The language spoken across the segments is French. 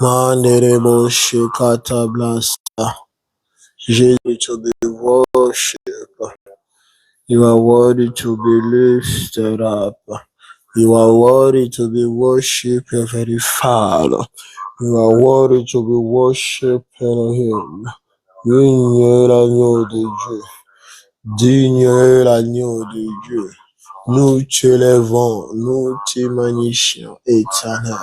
Manderebo Shikata Blasta. Jesus to be worshipped. You are worthy to be lifted up. You are worthy to be worshipped, Heavenly Father. You are worthy to be worshipped, Elohim. Digne est l'agneau de Dieu. Digne est l'agneau de Dieu. Nous t'élèvons, nous te magnifions, éternel.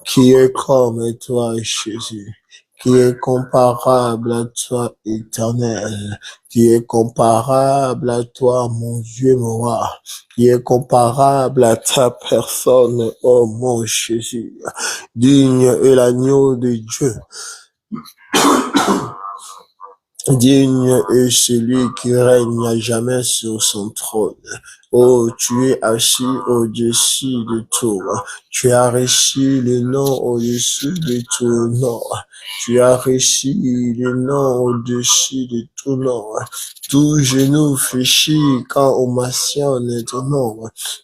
Qui est comme toi, Jésus? Qui est comparable à toi, éternel? Qui est comparable à toi, mon Dieu, mon roi? Qui est comparable à ta personne, oh mon Jésus? Digne est l'agneau de Dieu. Digne est celui qui règne à jamais sur son trône. Oh, tu es assis au-dessus de tout. Tu as reçu le nom au-dessus de tout nom. Tu as reçu le nom au-dessus de tout nom. Tout genou fléchit quand on mentionne ton nom.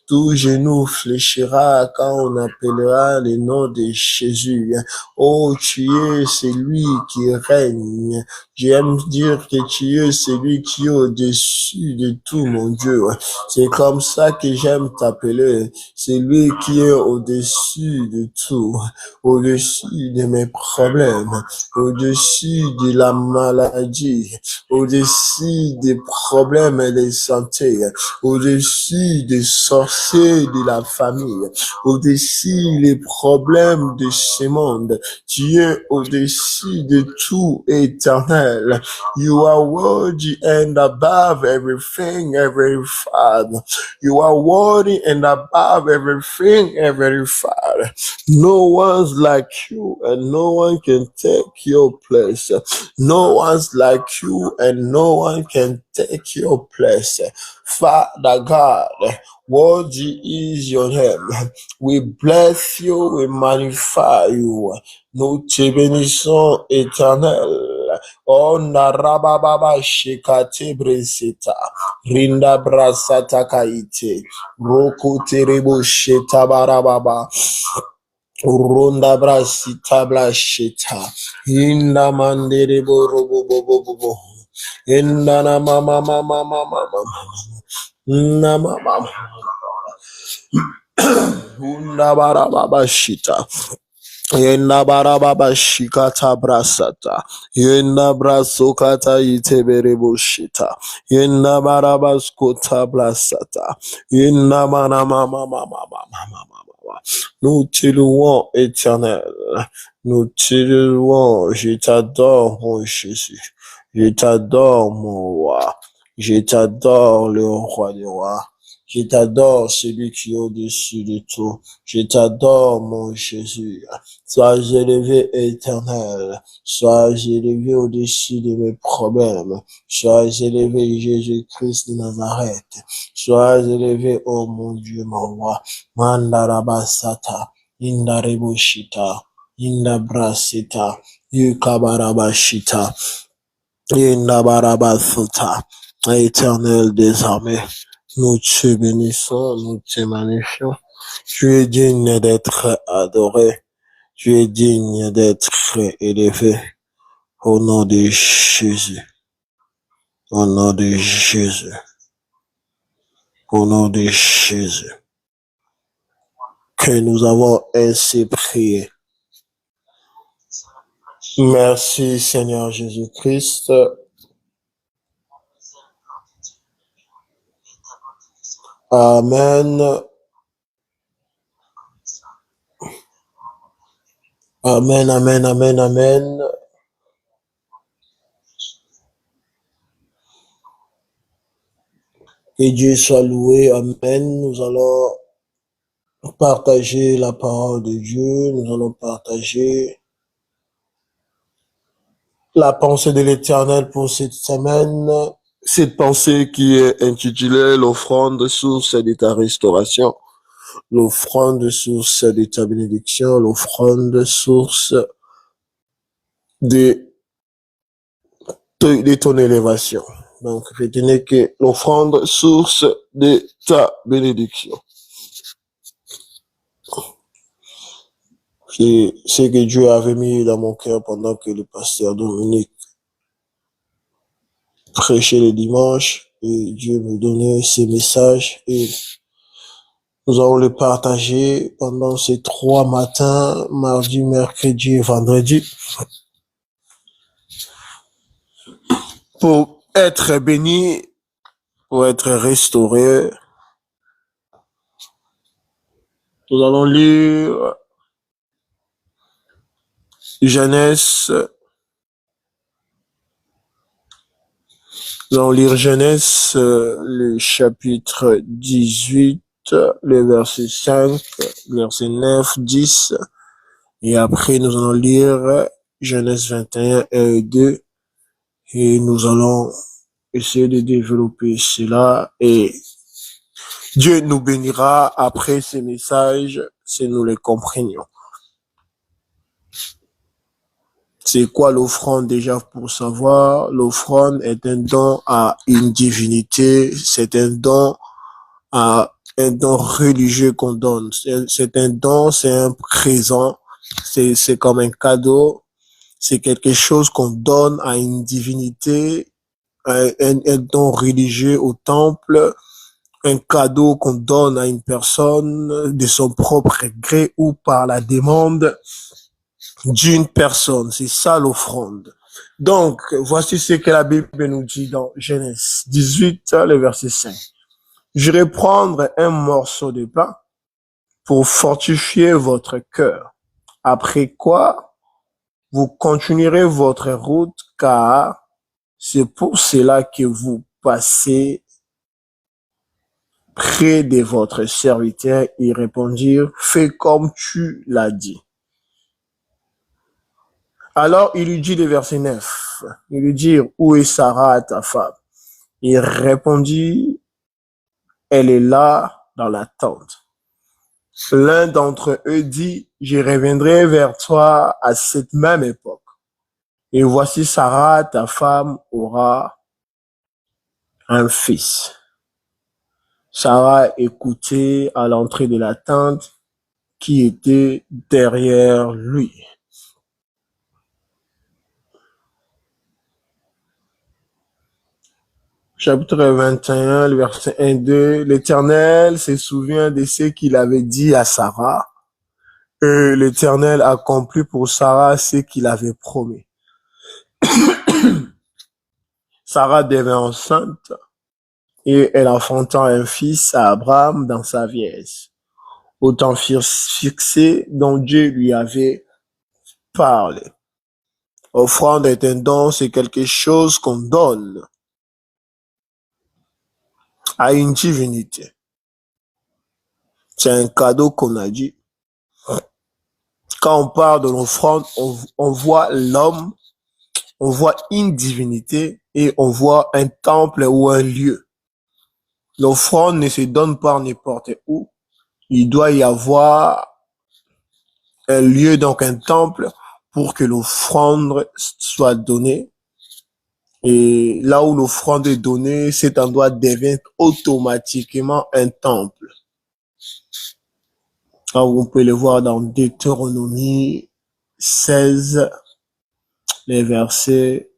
Tout genou fléchira quand on appellera le nom de Jésus. Oh, tu es celui qui règne. J'aime dire que tu es celui qui est au-dessus de tout, mon Dieu. C'est comme ça que j'aime t'appeler. Celui qui est au-dessus de tout, au-dessus de mes problèmes, au-dessus de la maladie, au-dessus des problèmes de santé, au-dessus des sorciers de la famille, au-dessus des problèmes de ce monde. Tu es au-dessus de tout, éternel. You are worthy and above everything, every Father. You are worthy and above everything, every Father. No one's like you and no one can take your place. No one's like you and no one can take your place. Father God, worthy is your name. We bless you, we magnify you. Nous te bénissons, éternel. Oh, narababa shikate bresita. Rinda brasata kaite. Roku terebo sheta barababa. Runda brasita blashita. Inda manderebo robo bobo bobo. Inda na mama mama mama mama. Na mama. Unda barababa shita. Yenda barababa shikata brasata. Yenda brasokata iteberebo shita. Yenda barabaskota brasata. Yenda mana mama mama mama mama. Nous te louons, éternel. Nous te louons. Je t'adore, mon Jésus. Je t'adore, mon roi. Je t'adore, le roi des rois. Je t'adore, celui qui est au-dessus de tout. Je t'adore, mon Jésus. Sois élevé, éternel. Sois élevé au-dessus de mes problèmes. Sois élevé, Jésus-Christ de Nazareth. Sois élevé, oh mon Dieu, mon roi. Mandarabasata, Indaribushita, Indabrasita, Yukabarabashita, Indabarabasuta. Éternel désormais. Nous te bénissons, nous te magnifions. Tu es digne d'être adoré. Tu es digne d'être élevé. Au nom de Jésus. Au nom de Jésus. Au nom de Jésus. Que nous avons ainsi prié. Merci Seigneur Jésus-Christ. Amen. Amen, amen, amen, amen. Que Dieu soit loué. Amen. Nous allons partager la parole de Dieu. Nous allons partager la pensée de l'Éternel pour cette semaine. Cette pensée qui est intitulée l'offrande source de ta restauration. L'offrande source de ta bénédiction. L'offrande source de ton élévation. Donc, retenez que l'offrande source de ta bénédiction. C'est ce que Dieu avait mis dans mon cœur pendant que le pasteur Dominique prêchait le dimanche et Dieu me donnait ces messages et nous allons les partager pendant ces 3 matins, mardi, mercredi et vendredi, pour être béni, pour être restauré. Nous allons lire Genèse. Nous allons lire Genèse, le chapitre 18, le verset 5, verset 9, 10. Et après, nous allons lire Genèse 21, 1 et 2. Et nous allons essayer de développer cela. Et Dieu nous bénira après ces messages si nous les comprenions. C'est quoi l'offrande déjà pour savoir? L'offrande est un don à une divinité, c'est un don à un don religieux qu'on donne. C'est un don, c'est un présent, c'est comme un cadeau, c'est quelque chose qu'on donne à une divinité, un don religieux au temple, un cadeau qu'on donne à une personne de son propre gré ou par la demande d'une personne. C'est ça l'offrande. Donc, voici ce que la Bible nous dit dans Genèse 18, le verset 5. Je vais prendre un morceau de pain pour fortifier votre cœur. Après quoi, vous continuerez votre route, car c'est pour cela que vous passez près de votre serviteur. Ils répondirent, fais comme tu l'as dit. Alors il lui dit le verset 9, il lui dit, où est Sarah, ta femme? Il répondit, elle est là dans la tente. L'un d'entre eux dit, je reviendrai vers toi à cette même époque. Et voici Sarah, ta femme, aura un fils. Sarah écoutait à l'entrée de la tente qui était derrière lui. Chapitre 21, le verset 1-2, l'Éternel se souvient de ce qu'il avait dit à Sarah, et l'Éternel accomplit pour Sarah ce qu'il avait promis. Sarah devint enceinte, et elle enfanta un fils à Abraham dans sa vieillesse, au temps fixé dont Dieu lui avait parlé. Offrande est un don, c'est quelque chose qu'on donne à une divinité. C'est un cadeau qu'on a dit. Quand on parle de l'offrande, on voit l'homme, on voit une divinité et on voit un temple ou un lieu. L'offrande ne se donne pas n'importe où. Il doit y avoir un lieu, donc un temple, pour que l'offrande soit donnée. Et là où l'offrande est donnée, cet endroit devient automatiquement un temple. Alors, on peut le voir dans Deutéronomie 16, les versets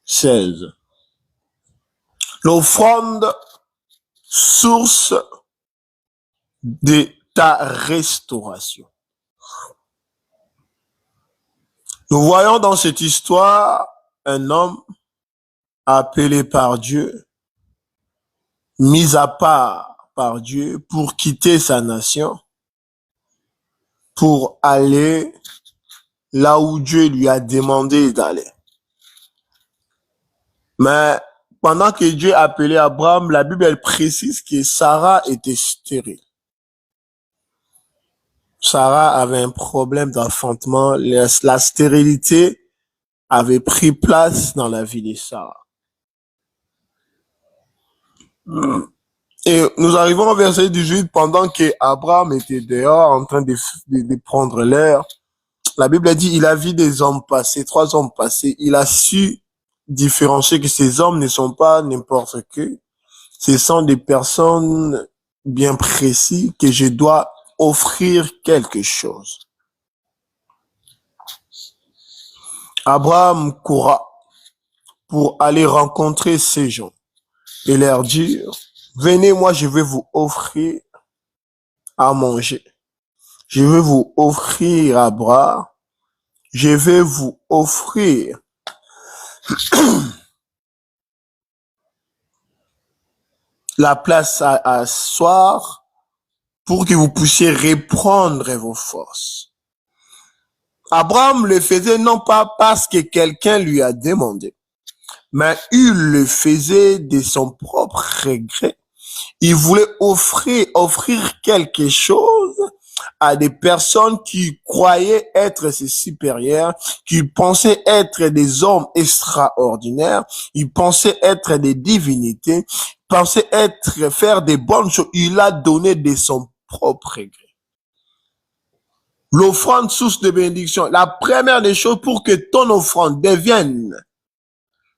16. L'offrande, source de ta restauration. Nous voyons dans cette histoire un homme appelé par Dieu, mis à part par Dieu pour quitter sa nation, pour aller là où Dieu lui a demandé d'aller. Mais pendant que Dieu appelait Abraham, la Bible elle précise que Sarah était stérile. Sarah avait un problème d'enfantement. La stérilité avait pris place dans la vie de Sarah. Et nous arrivons au verset 18, pendant que Abraham était dehors en train de prendre l'air. La Bible a dit, il a vu des hommes passer, 3 hommes passer. Il a su différencier que ces hommes ne sont pas n'importe qui. Ce sont des personnes bien précises que je dois offrir quelque chose. Abraham courra pour aller rencontrer ces gens et leur dire, venez, moi je vais vous offrir à manger. Je vais vous offrir à boire. Je vais vous offrir la place à asseoir pour que vous puissiez reprendre vos forces. Abraham le faisait non pas parce que quelqu'un lui a demandé, mais il le faisait de son propre regret. Il voulait offrir quelque chose à des personnes qui croyaient être ses supérieurs, qui pensaient être des hommes extraordinaires, ils pensaient être des divinités, pensaient faire des bonnes choses. Il a donné de son propre gré. L'offrande source de bénédiction. La première des choses pour que ton offrande devienne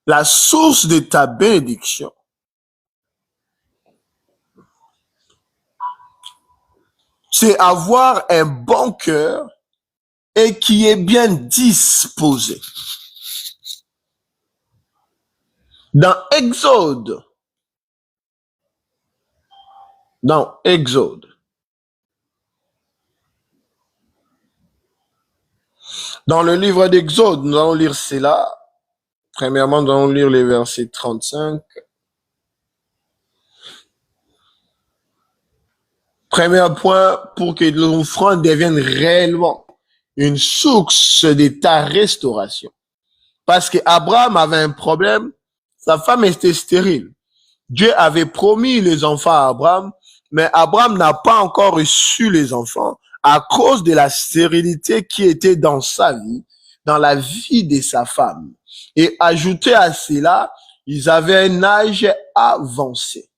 la source de ta bénédiction, c'est avoir un bon cœur et qui est bien disposé. Dans Exode, dans le livre d'Exode, nous allons lire cela. Premièrement, nous allons lire les versets 35. Premier point, pour que l'offrande devienne réellement une source de ta restauration. Parce que Abraham avait un problème, sa femme était stérile. Dieu avait promis les enfants à Abraham, mais Abraham n'a pas encore reçu les enfants à cause de la stérilité qui était dans sa vie, dans la vie de sa femme. Et ajouté à cela, ils avaient un âge avancé.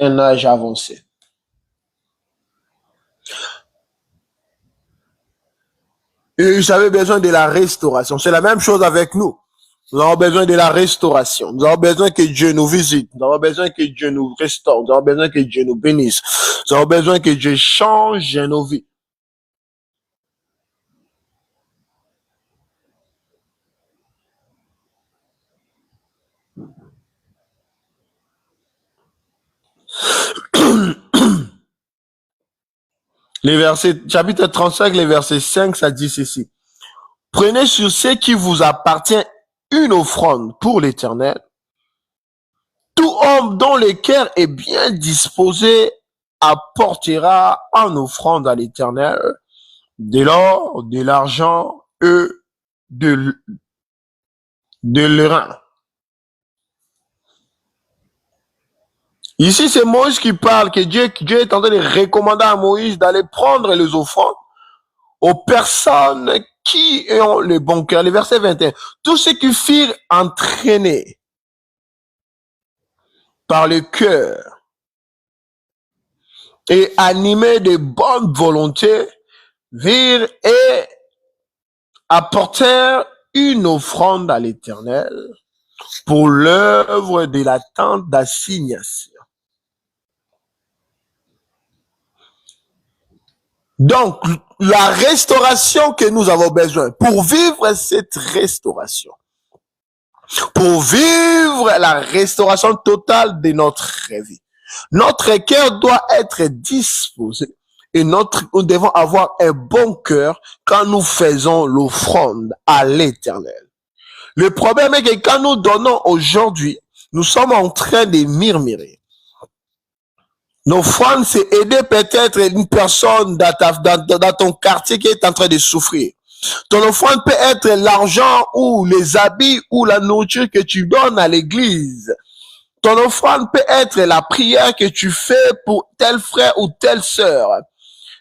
Un âge avancé. Et ils avaient besoin de la restauration. C'est la même chose avec nous. Nous avons besoin de la restauration. Nous avons besoin que Dieu nous visite. Nous avons besoin que Dieu nous restaure. Nous avons besoin que Dieu nous bénisse. Nous avons besoin que Dieu change nos vies. Les versets, chapitre 35, les versets 5, ça dit ceci. Prenez sur ce qui vous appartient une offrande pour l'Éternel. Tout homme dont le cœur est bien disposé apportera en offrande à l'Éternel de l'or, de l'argent et de l'airain. Ici, c'est Moïse qui parle, que Dieu est en train de recommander à Moïse d'aller prendre les offrandes aux personnes qui ont le bon cœur. Le verset 21. Tous ceux qui furent entraînés par le cœur et animés de bonne volonté virent et apportèrent une offrande à l'Éternel pour l'œuvre de la tente d'assignation. Donc, la restauration que nous avons besoin, pour vivre cette restauration, pour vivre la restauration totale de notre vie, notre cœur doit être disposé et nous devons avoir un bon cœur quand nous faisons l'offrande à l'Éternel. Le problème est que quand nous donnons aujourd'hui, nous sommes en train de murmurer. L'offrande, c'est aider peut-être une personne dans ton quartier qui est en train de souffrir. Ton offrande peut être l'argent ou les habits ou la nourriture que tu donnes à l'église. Ton offrande peut être la prière que tu fais pour tel frère ou telle sœur.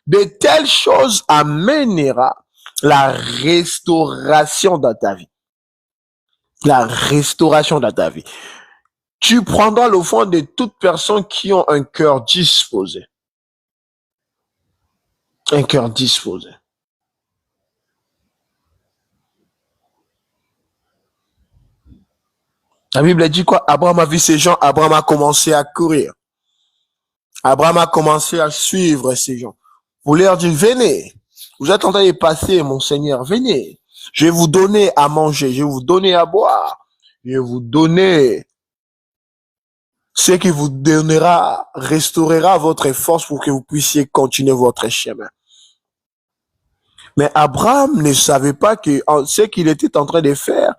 De telles choses amènera la restauration dans ta vie. La restauration dans ta vie. Tu prendras l'offrande de toutes personnes qui ont un cœur disposé. Un cœur disposé. La Bible dit quoi? Abraham a vu ces gens, Abraham a commencé à courir. Abraham a commencé à suivre ces gens. Pour leur dire, venez, vous êtes en train de passer, mon Seigneur, venez. Je vais vous donner à manger, je vais vous donner à boire, je vais vous donner ce qui vous donnera, restaurera votre force pour que vous puissiez continuer votre chemin. Mais Abraham ne savait pas que ce qu'il était en train de faire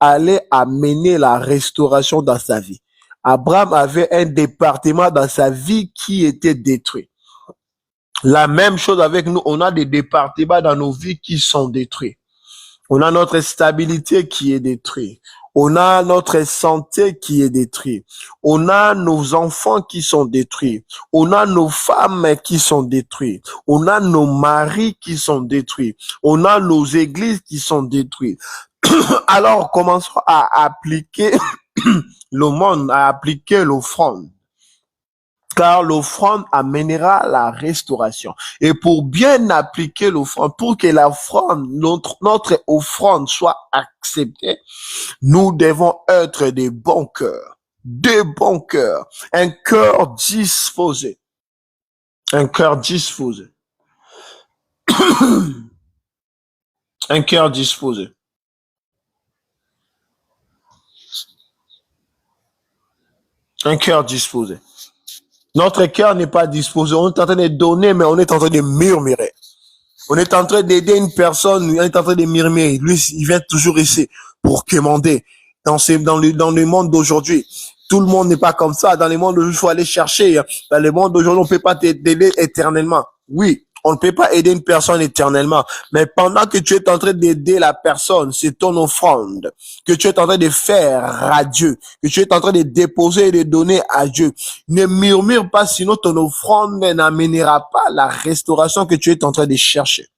allait amener la restauration dans sa vie. Abraham avait un département dans sa vie qui était détruit. La même chose avec nous, on a des départements dans nos vies qui sont détruits. On a notre stabilité qui est détruite. On a notre santé qui est détruite. On a nos enfants qui sont détruits. On a nos femmes qui sont détruites. On a nos maris qui sont détruits. On a nos églises qui sont détruites. Alors, commençons à appliquer le monde, à appliquer l'offrande. Car l'offrande amènera la restauration. Et pour bien appliquer l'offrande, pour que l'offrande, notre offrande soit acceptée, nous devons être des bons cœurs. Des bons cœurs. Un cœur disposé. Un cœur disposé. Un cœur disposé. Un cœur disposé. Notre cœur n'est pas disposé. On est en train de donner, mais on est en train de murmurer. On est en train d'aider une personne, on est en train de murmurer. Lui, il vient toujours ici pour commander. Dans le monde d'aujourd'hui, tout le monde n'est pas comme ça. Dans le monde d'aujourd'hui, il faut aller chercher. Dans le monde d'aujourd'hui, on ne peut pas t'aider éternellement. Oui, on ne peut pas aider une personne éternellement. Mais pendant que tu es en train d'aider la personne, c'est ton offrande que tu es en train de faire à Dieu, que tu es en train de déposer et de donner à Dieu. Ne murmure pas, sinon ton offrande n'amènera pas la restauration que tu es en train de chercher.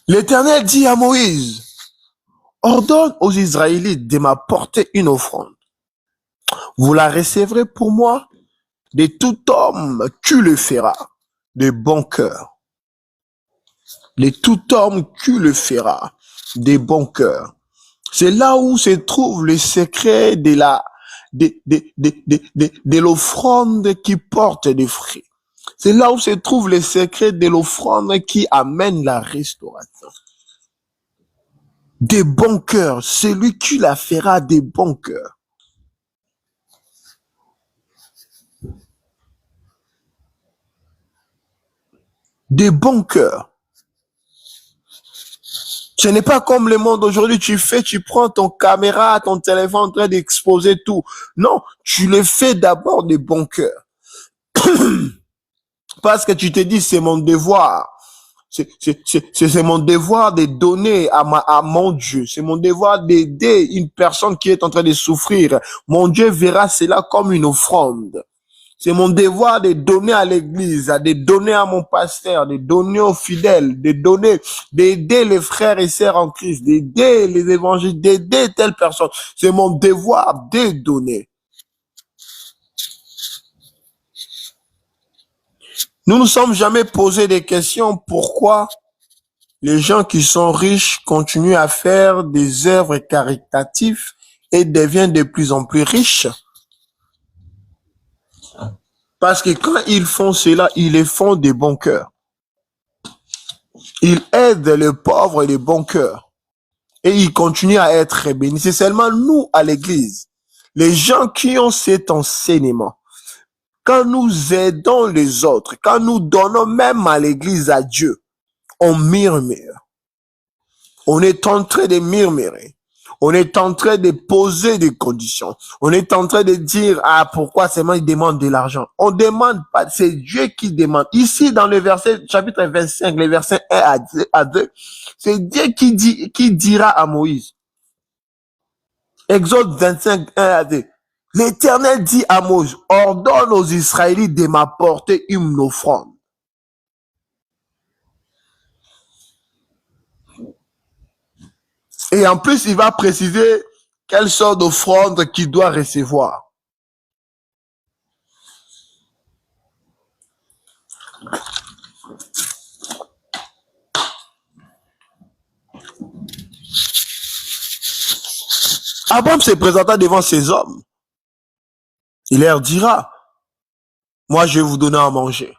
L'Éternel dit à Moïse, ordonne aux Israélites de m'apporter une offrande. Vous la recevrez pour moi de tout homme qui le fera, de bon cœur. De tout homme qui le fera, de bon cœur. C'est là où se trouve le secret de l'offrande qui porte des fruits. C'est là où se trouve le secret de l'offrande qui amène la restauration. Des bons cœurs, celui qui la fera des bons cœurs. Des bons cœurs. Ce n'est pas comme le monde aujourd'hui, tu prends ton caméra, ton téléphone en train d'exposer tout. Non, tu le fais d'abord de bon cœur. Parce que tu te dis, c'est mon devoir. C'est mon devoir de donner à mon Dieu. C'est mon devoir d'aider une personne qui est en train de souffrir. Mon Dieu verra cela comme une offrande. C'est mon devoir de donner à l'église, de donner à mon pasteur, de donner aux fidèles, d'aider les frères et sœurs en Christ, d'aider les évangiles, d'aider telle personne. C'est mon devoir de donner. Nous ne sommes jamais posé des questions pourquoi les gens qui sont riches continuent à faire des œuvres caritatives et deviennent de plus en plus riches. Parce que quand ils font cela, ils le font de bon cœur. Ils aident les pauvres et les bons cœurs. Et ils continuent à être bénis. C'est seulement nous, à l'église, les gens qui ont cet enseignement. Quand nous aidons les autres, quand nous donnons même à l'église à Dieu, on murmure. On est en train de murmurer. On est en train de poser des conditions. On est en train de dire, ah, pourquoi seulement il demande de l'argent? On demande pas, c'est Dieu qui demande. Ici, dans le verset, chapitre 25, les versets 1 à 2, c'est Dieu qui dira à Moïse. Exode 25, 1 à 2. L'Éternel dit à Moïse, ordonne aux Israélites de m'apporter une offrande. Et en plus, il va préciser quelle sorte d'offrande qu'il doit recevoir. Abraham se présenta devant ces hommes. Il leur dira, moi je vais vous donner à manger,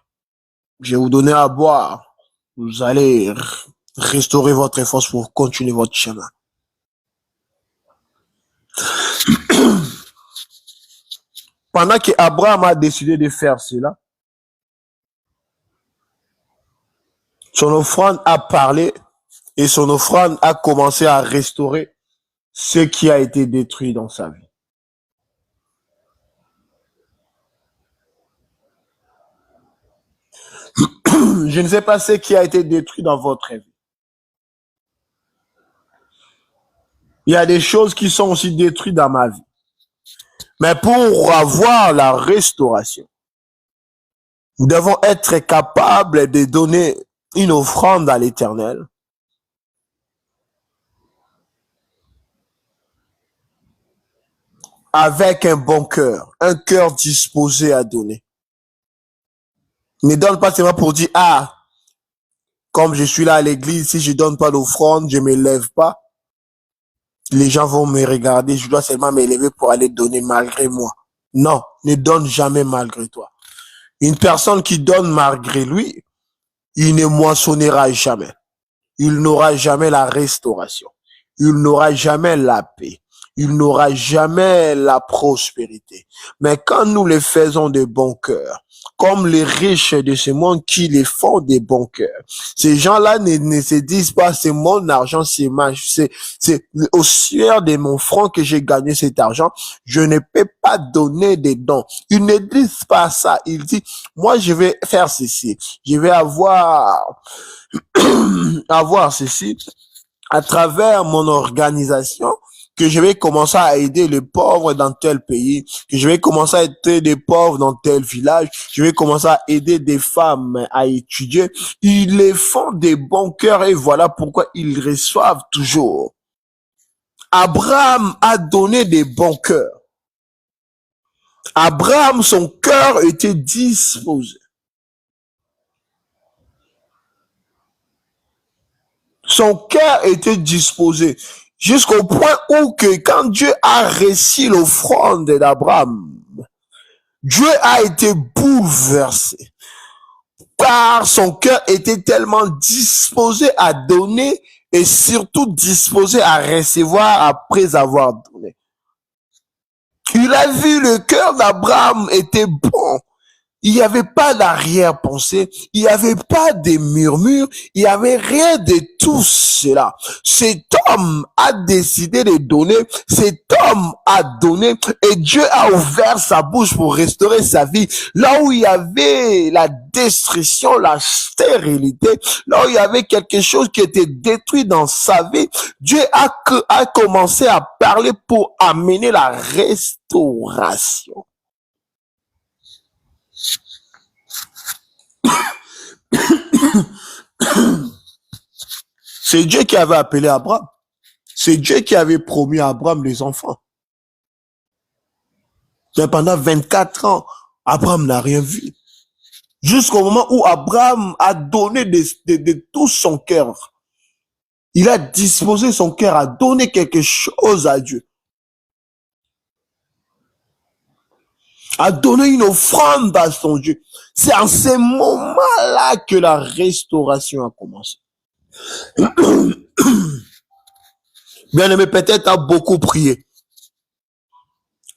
je vais vous donner à boire, vous allez restaurer votre force pour continuer votre chemin. Pendant qu'Abraham a décidé de faire cela, son offrande a parlé et son offrande a commencé à restaurer ce qui a été détruit dans sa vie. Je ne sais pas ce qui a été détruit dans votre vie. Il y a des choses qui sont aussi détruites dans ma vie. Mais pour avoir la restauration, nous devons être capables de donner une offrande à l'Éternel avec un bon cœur, un cœur disposé à donner. Ne donne pas seulement pour dire, ah, comme je suis là à l'église, si je donne pas d'offrande, je me lève pas. Les gens vont me regarder, je dois seulement me lever pour aller donner malgré moi. Non, ne donne jamais malgré toi. Une personne qui donne malgré lui, il ne moissonnera jamais. Il n'aura jamais la restauration. Il n'aura jamais la paix. Il n'aura jamais la prospérité. Mais quand nous le faisons de bon cœur, comme les riches de ce monde qui les font de bon cœur, ces gens-là ne se disent pas c'est mon argent, c'est au sueur de mon front que j'ai gagné cet argent. Je ne peux pas donner des dons. Ils ne disent pas ça. Ils disent, moi je vais faire ceci. Je vais avoir ceci à travers mon organisation, que je vais commencer à aider les pauvres dans tel pays, que je vais commencer à aider des pauvres dans tel village, je vais commencer à aider des femmes à étudier. Ils les font des bons cœurs et voilà pourquoi ils reçoivent toujours. Abraham a donné des bons cœurs. Abraham, son cœur était disposé. Son cœur était disposé jusqu'au point où que quand Dieu a reçu l'offrande d'Abraham, Dieu a été bouleversé car son cœur était tellement disposé à donner et surtout disposé à recevoir après avoir donné. Il a vu le cœur d'Abraham était bon. Il n'y avait pas d'arrière-pensée, il n'y avait pas de murmures, il n'y avait rien de tout cela. Cet homme a décidé de donner, cet homme a donné et Dieu a ouvert sa bouche pour restaurer sa vie. Là où il y avait la destruction, la stérilité, là où il y avait quelque chose qui était détruit dans sa vie, Dieu a commencé à parler pour amener la restauration. C'est Dieu qui avait appelé Abraham. C'est Dieu qui avait promis à Abraham les enfants. Mais pendant 24 ans, Abraham n'a rien vu. Jusqu'au moment où Abraham a donné de tout son cœur. Il a disposé son cœur à donner quelque chose à Dieu. À donner une offrande à son Dieu. C'est en ce moment-là que la restauration a commencé. Bien-aimé, peut-être tu as beaucoup prié.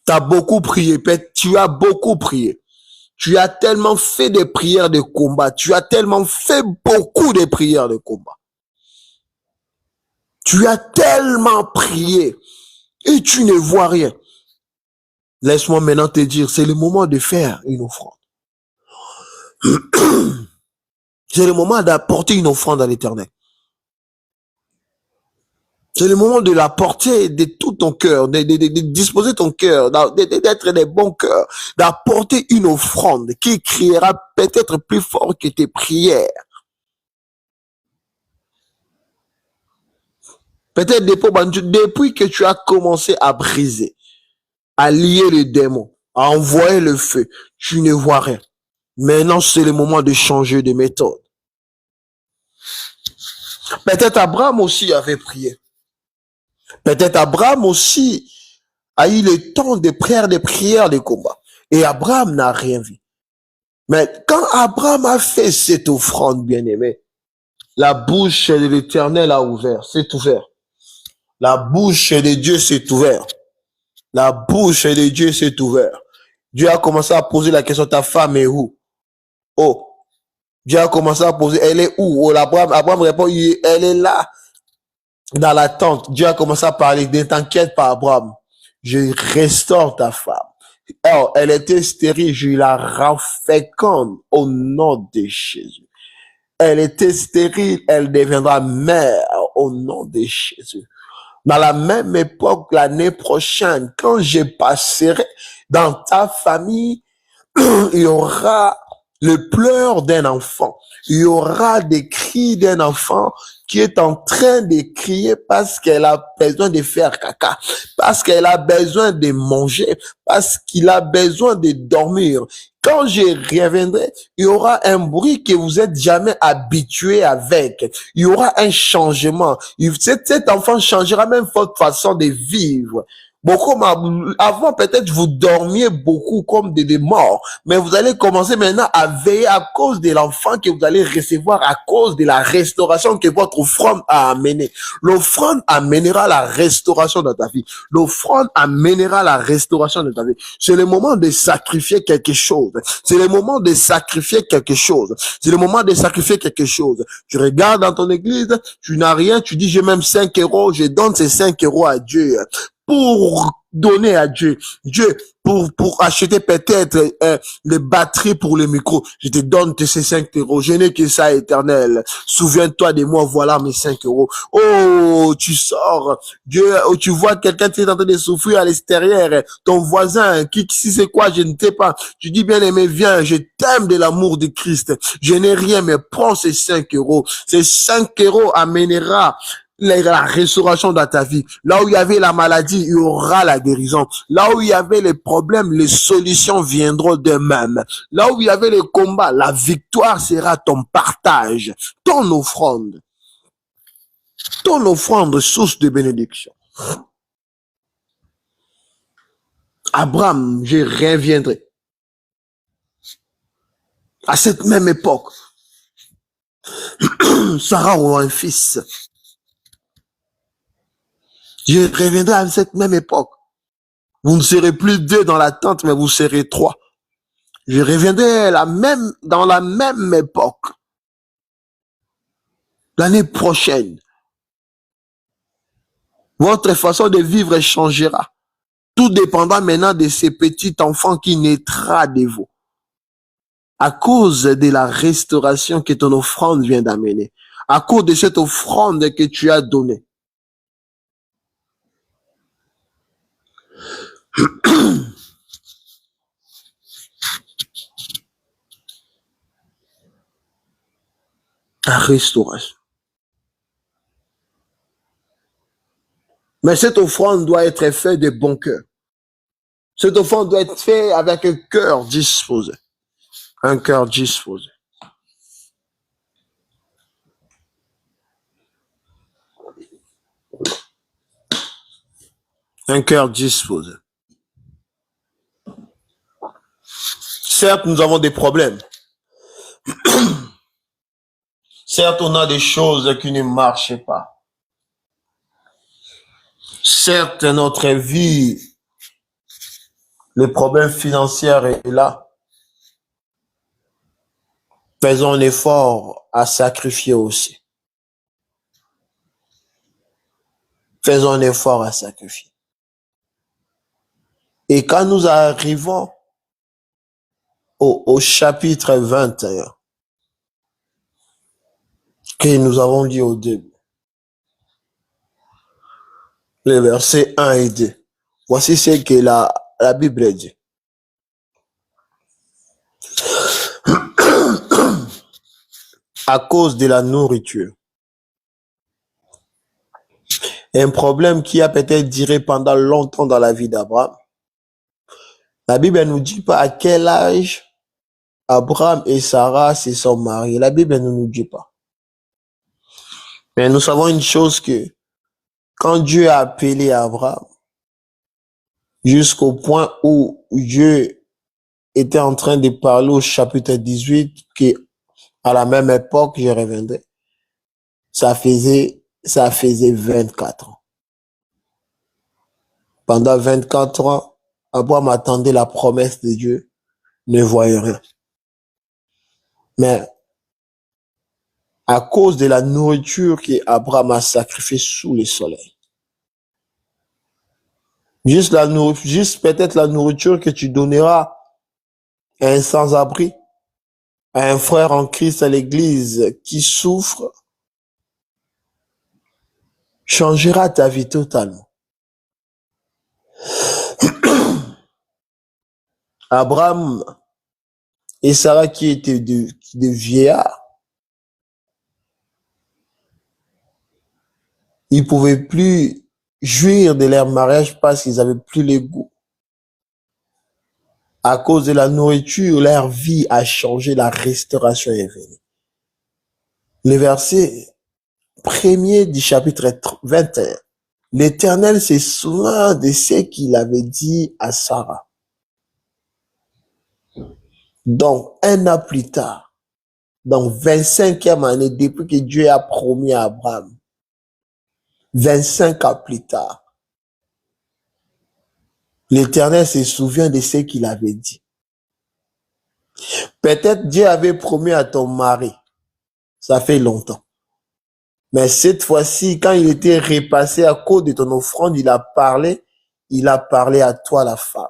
Tu as beaucoup prié. Tu as beaucoup prié. Tu as tellement fait des prières de combat. Tu as tellement fait beaucoup de prières de combat. Tu as tellement prié et tu ne vois rien. Laisse-moi maintenant te dire, c'est le moment de faire une offrande. C'est le moment d'apporter une offrande à l'Éternel. C'est le moment de l'apporter de tout ton cœur, de disposer ton cœur, d'être des bons cœurs, d'apporter une offrande qui criera peut-être plus fort que tes prières. Peut-être depuis que tu as commencé à briser, à lier les démons, à envoyer le feu, tu ne vois rien. Maintenant, c'est le moment de changer de méthode. Peut-être Abraham aussi avait prié. Peut-être Abraham aussi a eu le temps de prières, de combat. Et Abraham n'a rien vu. Mais quand Abraham a fait cette offrande, bien-aimé, la bouche de l'Éternel a ouvert, s'est ouverte. La bouche de Dieu s'est ouverte. La bouche de Dieu s'est ouverte. Dieu a commencé à poser la question, ta femme est où? Oh, Dieu a commencé à poser, elle est où? Oh, Abraham répond, elle est là, dans la tente. Dieu a commencé à parler, ne t'inquiète pas, Abraham. Je restaure ta femme. Alors, elle était stérile, je la rends féconde au nom de Jésus. Elle était stérile, elle deviendra mère au nom de Jésus. Dans la même époque, l'année prochaine, quand je passerai dans ta famille, il y aura le pleur d'un enfant. Il y aura des cris d'un enfant qui est en train de crier parce qu'elle a besoin de faire caca, parce qu'elle a besoin de manger, parce qu'il a besoin de dormir. Quand je reviendrai, il y aura un bruit que vous êtes jamais habitué avec. Il y aura un changement. Cet enfant changera même votre façon de vivre. Beaucoup, avant, peut-être, vous dormiez beaucoup comme des morts, mais vous allez commencer maintenant à veiller à cause de l'enfant que vous allez recevoir, à cause de la restauration que votre offrande a amené. L'offrande amènera la restauration dans ta vie. L'offrande amènera la restauration de ta vie. C'est le moment de sacrifier quelque chose. C'est le moment de sacrifier quelque chose. C'est le moment de sacrifier quelque chose. Tu regardes dans ton église, tu n'as rien, tu dis j'ai même 5 euros, je donne ces 5 euros à Dieu. Pour donner à Dieu. Dieu, pour acheter peut-être les batteries pour le micro. Je te donne ces 5 euros. Je n'ai que ça, Éternel. Souviens-toi de moi, voilà mes 5 euros. Oh, tu sors. Dieu, oh, tu vois quelqu'un qui est en train de souffrir à l'extérieur. Ton voisin, si c'est quoi, je ne sais pas. Tu dis, bien aimé, viens, je t'aime de l'amour de Christ. Je n'ai rien, mais prends ces 5 euros. Ces 5 euros amènera la restauration dans ta vie. Là où il y avait la maladie, il y aura la guérison. Là où il y avait les problèmes, les solutions viendront d'eux-mêmes. Là où il y avait les combats, la victoire sera ton partage, ton offrande, source de bénédiction. Abraham, je reviendrai. À cette même époque, Sarah aura un fils. Je reviendrai à cette même époque. Vous ne serez plus 2 dans la tente, mais vous serez 3. Je reviendrai dans la même époque. L'année prochaine. Votre façon de vivre changera. Tout dépendra maintenant de ces petits enfants qui naîtra de vous. À cause de la restauration que ton offrande vient d'amener. À cause de cette offrande que tu as donnée. La restauration. Mais cette offrande doit être faite de bon cœur. Cette offrande doit être faite avec un cœur disposé. Un cœur disposé. Un cœur disposé. Certes, nous avons des problèmes. Certes, on a des choses qui ne marchent pas. Certes, notre vie, les problèmes financiers est là. Faisons un effort à sacrifier aussi. Faisons un effort à sacrifier. Et quand nous arrivons au chapitre 21, que nous avons lu au début, les versets 1 et 2, voici ce que la Bible dit. À cause de la nourriture. Un problème qui a peut-être duré pendant longtemps dans la vie d'Abraham. La Bible ne nous dit pas à quel âge Abraham et Sarah se sont mariés. La Bible ne nous dit pas. Mais nous savons une chose que quand Dieu a appelé Abraham, jusqu'au point où Dieu était en train de parler au chapitre 18 qu'à la même époque, je reviendrai. Ça faisait 24 ans. Pendant 24 ans, Abraham attendait la promesse de Dieu, ne voyait rien. Mais à cause de la nourriture qu'Abraham a sacrifiée sous le soleil, juste peut-être la nourriture que tu donneras à un sans-abri, à un frère en Christ à l'église qui souffre, changera ta vie totalement. Abraham et Sarah qui étaient des vieillards, ils pouvaient plus jouir de leur mariage parce qu'ils avaient plus les goûts. À cause de la nourriture, leur vie a changé, la restauration est venue. Le verset 1er du chapitre 21. L'Éternel se souvint de ce qu'il avait dit à Sarah. Donc, un an plus tard, donc 25e année, depuis que Dieu a promis à Abraham, 25 ans plus tard, l'Éternel se souvient de ce qu'il avait dit. Peut-être Dieu avait promis à ton mari, ça fait longtemps. Mais cette fois-ci, quand il était repassé à cause de ton offrande, il a parlé à toi, la femme.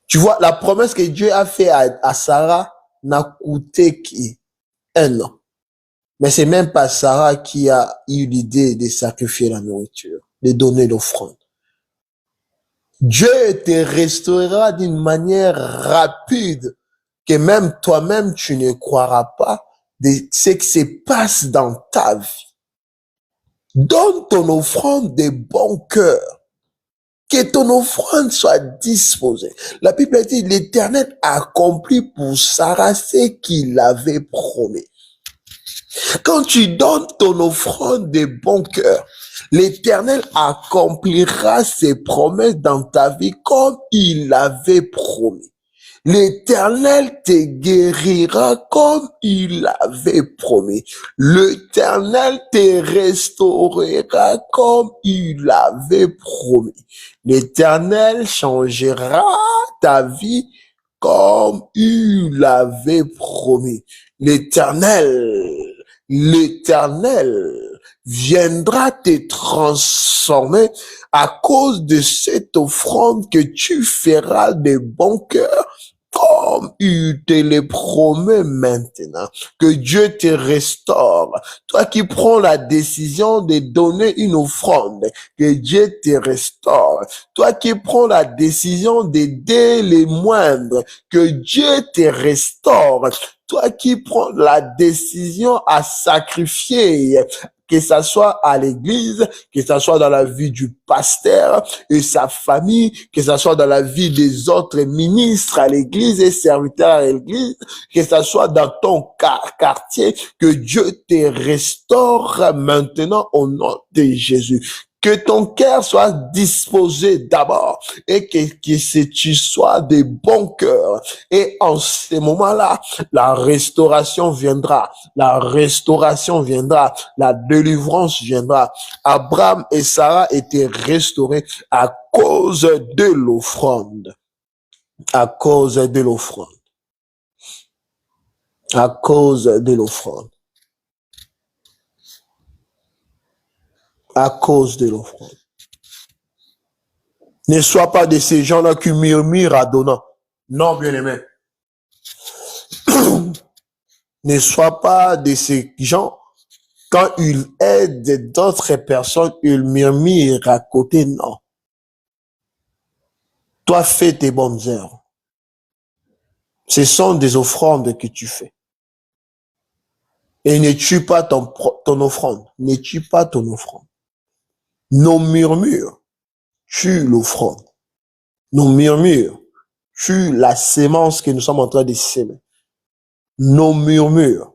Tu vois, la promesse que Dieu a fait à Sarah n'a coûté qu'un an. Mais c'est même pas Sarah qui a eu l'idée de sacrifier la nourriture, de donner l'offrande. Dieu te restaurera d'une manière rapide que même toi-même tu ne croiras pas de ce qui se passe dans ta vie. Donne ton offrande de bon cœur. Que ton offrande soit disposée. La Bible dit, l'Éternel a accompli pour Sarah ce qu'il avait promis. Quand tu donnes ton offrande de bon cœur, l'Éternel accomplira ses promesses dans ta vie comme il l'avait promis. L'Éternel te guérira comme il l'avait promis. L'Éternel te restaurera comme il l'avait promis. L'Éternel changera ta vie comme il l'avait promis. L'Éternel viendra te transformer à cause de cette offrande que tu feras de bon cœur, comme il te le promet maintenant, que Dieu te restaure. Toi qui prends la décision de donner une offrande, que Dieu te restaure. Toi qui prends la décision d'aider les moindres, que Dieu te restaure. Toi qui prends la décision à sacrifier, que ça soit à l'église, que ça soit dans la vie du pasteur et sa famille, que ça soit dans la vie des autres ministres à l'église et serviteurs à l'église, que ça soit dans ton quartier, que Dieu te restaure maintenant au nom de Jésus. Que ton cœur soit disposé d'abord et que tu sois de bon cœur. Et en ce moment-là, la restauration viendra. La restauration viendra. La délivrance viendra. Abraham et Sarah étaient restaurés à cause de l'offrande. À cause de l'offrande. À cause de l'offrande. À cause de l'offrande. Ne sois pas de ces gens-là qui murmurent à donnant. Non, bien-aimé. Ne sois pas de ces gens, quand ils aident d'autres personnes, ils murmurent à côté. Non. Toi, fais tes bonnes œuvres. Ce sont des offrandes que tu fais. Et ne tue pas ton offrande. Ne tue pas ton offrande. Nos murmures tuent l'offrande. Nos murmures tuent la sémence que nous sommes en train de s'aimer. Nos murmures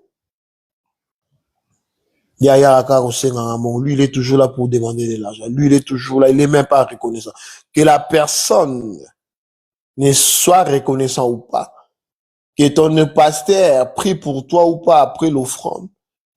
Derrière la carrosserie, lui, il est toujours là pour demander de l'argent. Lui, il est toujours là, il n'est même pas reconnaissant. Que la personne ne soit reconnaissant ou pas, que ton pasteur prie pour toi ou pas après l'offrande,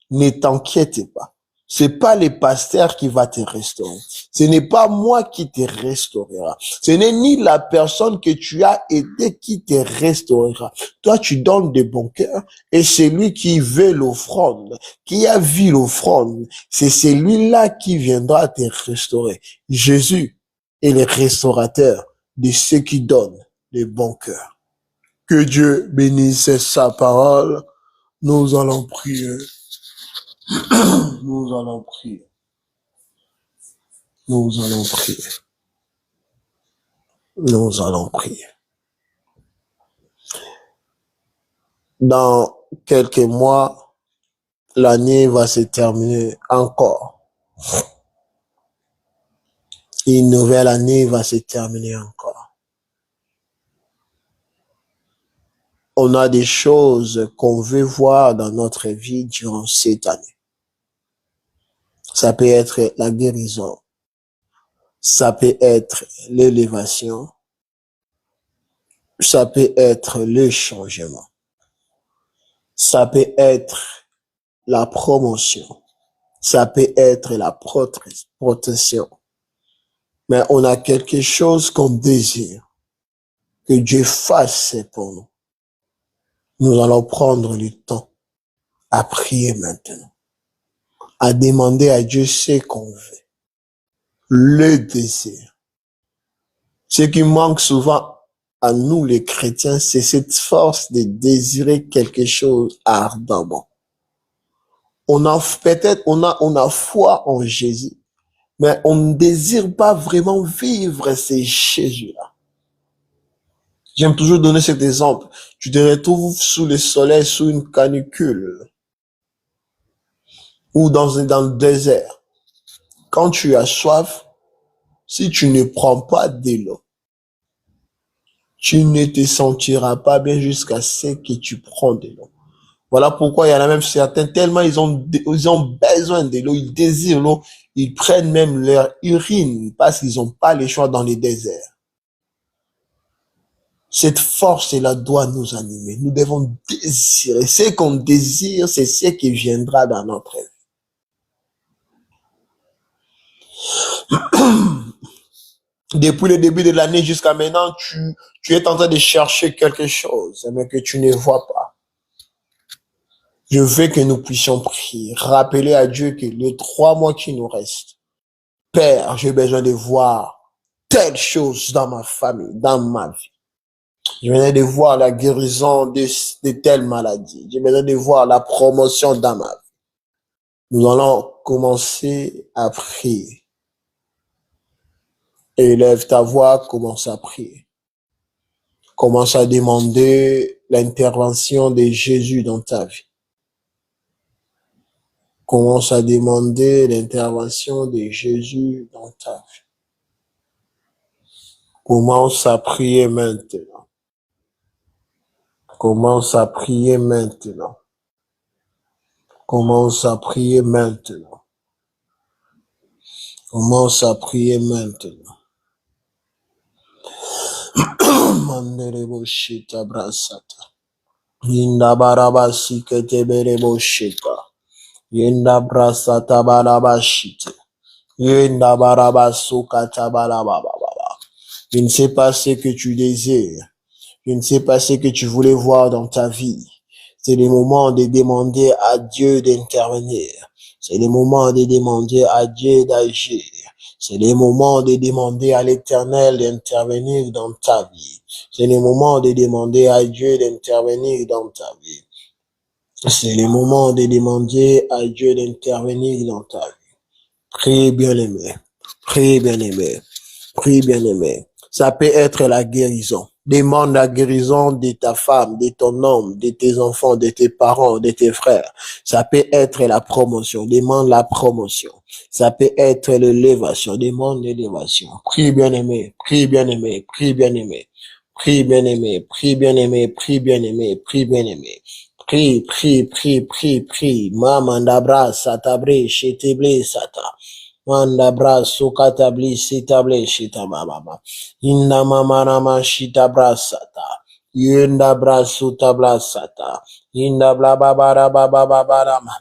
ne t'inquiète pas. C'est pas le pasteur qui va te restaurer. Ce n'est pas moi qui te restaurera. Ce n'est ni la personne que tu as aidé qui te restaurera. Toi, tu donnes de bon cœur et celui qui veut l'offrande, qui a vu l'offrande, c'est celui-là qui viendra te restaurer. Jésus est le restaurateur de ceux qui donnent de bon cœur. Que Dieu bénisse sa parole. Nous allons prier. Nous allons prier. Nous allons prier. Nous allons prier. Dans quelques mois, l'année va se terminer encore. Une nouvelle année va se terminer encore. On a des choses qu'on veut voir dans notre vie durant cette année. Ça peut être la guérison. Ça peut être l'élévation. Ça peut être le changement. Ça peut être la promotion. Ça peut être la protection. Mais on a quelque chose qu'on désire que Dieu fasse pour nous. Nous allons prendre le temps à prier maintenant, à demander à Dieu ce qu'on veut, le désir. Ce qui manque souvent à nous les chrétiens, c'est cette force de désirer quelque chose ardemment. On a foi en Jésus, mais on ne désire pas vraiment vivre ces Jésus-là. J'aime toujours donner cet exemple. Tu te retrouves sous le soleil, sous une canicule, ou dans le désert. Quand tu as soif, si tu ne prends pas de l'eau, tu ne te sentiras pas bien jusqu'à ce que tu prends de l'eau. Voilà pourquoi il y en a même certains, tellement ils ont besoin de l'eau, ils désirent l'eau, ils prennent même leur urine parce qu'ils n'ont pas le choix dans les déserts. Cette force-là doit nous animer. Nous devons désirer. Ce qu'on désire, c'est ce qui viendra dans notre vie. Depuis le début de l'année jusqu'à maintenant, tu es en train de chercher quelque chose, mais que tu ne vois pas. Je veux que nous puissions prier, rappeler à Dieu que les 3 mois qui nous restent, Père, j'ai besoin de voir telle chose dans ma famille, dans ma vie. J'ai besoin de voir la guérison de telle maladie. J'ai besoin de voir la promotion dans ma vie. Nous allons commencer à prier. Élève ta voix, commence à prier. Commence à demander l'intervention de Jésus dans ta vie. Commence à demander l'intervention de Jésus dans ta vie. Commence à prier maintenant. Commence à prier maintenant. Commence à prier maintenant. Commence à prier maintenant. Manderebo shita brasata. Yinda baraba sikete berebo shita. Yinda brasata baraba shite. Yinda baraba sukata baraba baba. Je ne sais pas ce que tu désires. Je ne sais pas ce que tu voulais voir dans ta vie. C'est le moment de demander à Dieu d'intervenir. C'est le moment de demander à Dieu d'agir. C'est le moment de demander à l'Éternel d'intervenir dans ta vie. C'est le moment de demander à Dieu d'intervenir dans ta vie. C'est le moment de demander à Dieu d'intervenir dans ta vie. Prie bien-aimé. Prie bien-aimé. Prie bien-aimé. Ça peut être la guérison. Demande la guérison de ta femme, de ton homme, de tes enfants, de tes parents, de tes frères. Ça peut être la promotion. Demande la promotion. Ça peut être l'élévation. Demande l'élévation. Prie bien-aimé. Prie bien-aimé. Prie bien-aimé. Prie bien-aimé. Prie bien-aimé. Prie bien-aimé. Prie bien-aimé. Prie, prie, prie, prie, prie. Mama bra satabre sheteble sata. Manda bra sukatabli sitable shita baba. Inna mama nama shita bra sata. Yenda bra sutabla sata. Inda bla baba baba baba mama.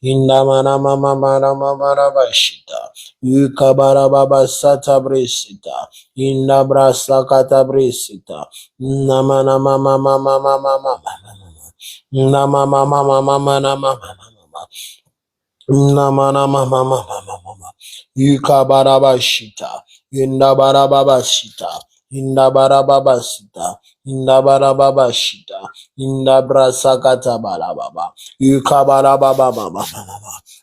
Inda mana mama mana mama bashita. Yukabara baba sata bresita. Inda bra sakata bresita. Namana mama mama mama mama. Nama mama mama mama mama. Namana mama mama mama. Yukabarabashita. Indabarabashita. Indabarabashita. Indabarabashita. Indabrasakata barababa. Yukabarababa.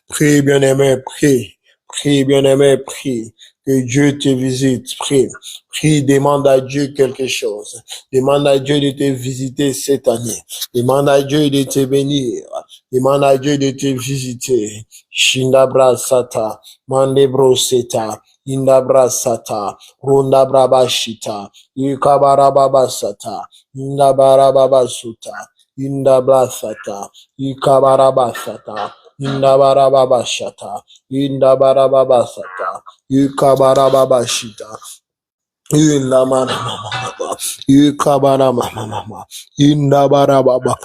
Prie, bien-aimé, prie. Prie, bien-aimé, prie. Que Dieu te visite, prie. Prie, demande à Dieu quelque chose. Demande à Dieu de te visiter cette année. Demande à Dieu de te bénir. Demande à Dieu de te visiter. Shindabra sata, mandebro seta, indabra sata, rundabra bashita, ikabara baba sata, indabara baba suta, indabra sata, ikabara basata, indabara baba shata, indabara baba sata, ikabara baba shita. Indamana mama, ikabara mama, indabara baba,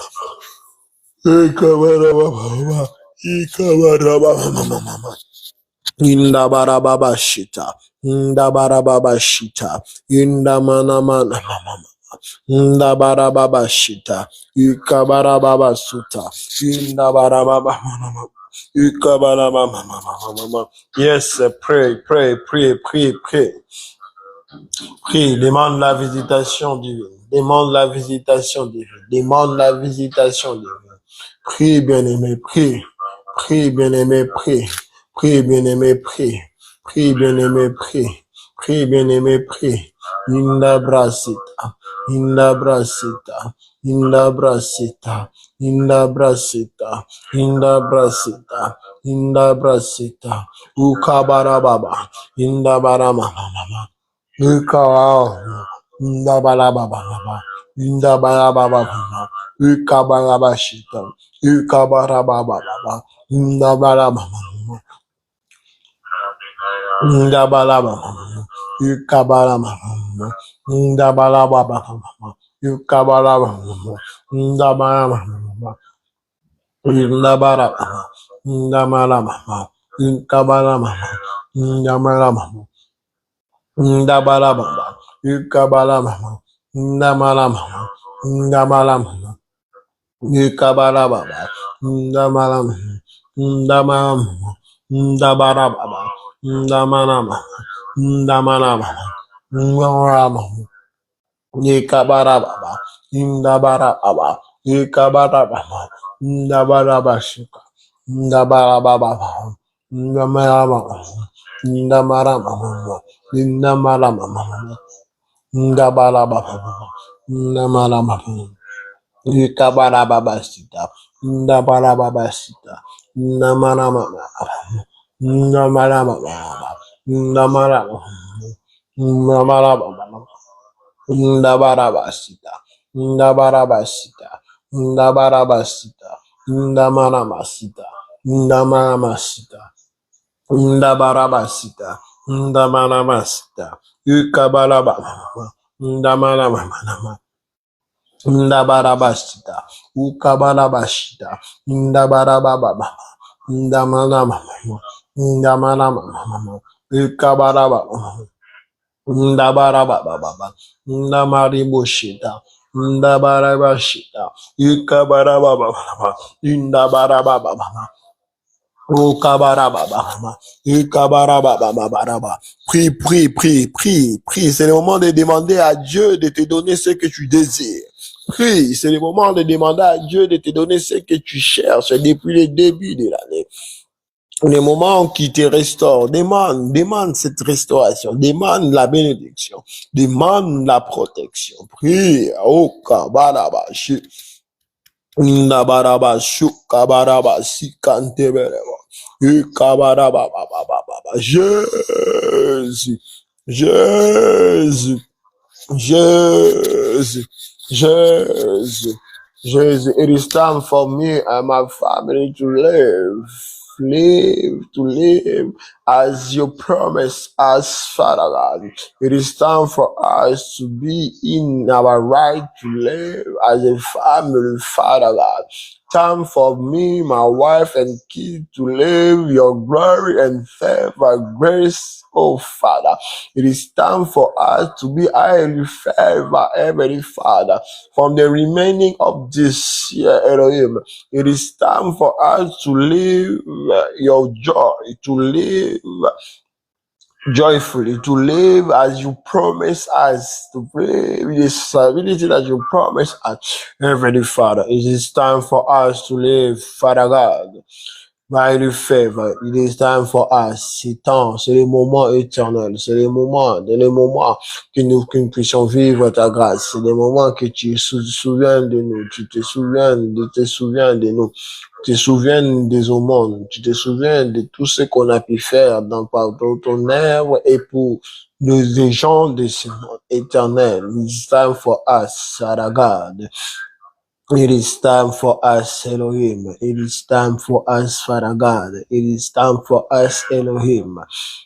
ikabara baba, ikabara baba mama. Indabarababashita. Indabarababashita. Indamanamana. Indabarababashita. Ikabarababasuta. Indabarababamama. Ikabarababamama. Yes, pray, pray, pray, pray, pray. Prie, demande la visitation divine. Demande la visitation divine. Demande la visitation divine. Prie, bien-aimé, prie. Prie, bien-aimé, prie. Prie, bien-aimé, prie. Prie, bien-aimé, prie. Prie, bien-aimé, prie. Inda brasita. Inda brasita. Inda brasita. Inda brasita. Inda brasita. Inda brasita. Ukabarababa. Inda baramama. Ukawao, Ndabalababa, Ndabalababa, Ukabalabashita, Ukabarababa, Ndabalababa, Ndabalababa, Ukabalababa, Ndabalababa, Ukabalababa, Ndabalababa, Ndabalababa, Ndabalababa, Ukabalababa, Ndabalababa, Ndabalababa, Yukabalababa, Ndamalababa, Ndamalababa, Yukabalababa, Ndamalababa, Ndamalababa, Ndabalababa, Ndamalababa, Ndamalababa, Ndamalababa, Yukabalababa, Ndabalababa, Yukabalababa, Ndabalabashika, Ndabalababa, Ndamalababa, Ndamalababa, Ndamalababa, Ndabalababa, Ndamalababa, Ikabarababasita, Ndabalababasita, Ndamalababa, Ndamalababa, Ndamalababa, Ndamalababa, Ndabarabasita, Ndabarabasita, Ndabarabasita, Ndamanamasita, Ndamanamasita, Ndabarabasita, Ndamanamasita, Ukabalababa, Ndamanama, Ndabarabasita, Ukabalabashita, Ndabarababa, Ndamanama, Ndamanama, Ukabalababa, Ndabarababa, Ndamaribushita, Ndabarabashita, Ukabarababa, Ndabarababa, Oh, kabarababa, kabarababa. Prie, prie, prie, prie, prie. C'est le moment de demander à Dieu de te donner ce que tu désires. Prie, c'est le moment de demander à Dieu de te donner ce que tu cherches depuis le début de l'année. Le moment qui te restaure, demande cette restauration, demande la bénédiction, demande la protection. Prie, oh, kabaraba, Ndabaraba shukabaraba sikantebereba. Ukabaraba baba. Jésus. Jésus. Jésus. Jésus. Jesus, it is time for me and my family to live as you promised us, Father God. It is time for us to be in our right to live as a family, Father God. Time for me, my wife, and kids to live your glory and favor, grace, oh Father. It is time for us to be highly favored, Heavenly Father, from the remaining of this year, Elohim. It is time for us to live your joy, to live joyfully, to live as you promise us, to live with the stability that you promise us, Heavenly Father. It is time for us to live, Father God, by the favor. It is time for us. C'est temps, c'est les moments éternels, c'est les moments que nous puissions vivre ta grâce. C'est des moments que tu te souviens de nous, tu te souviens de nous. Tu te souviens des aumônes, tu te souviens de tout ce qu'on a pu faire par ton œuvre et pour les gens de ce monde éternel. It's time for us, Father God. It is time for us, Elohim. It is time for us, Father God. It is time for us, Elohim.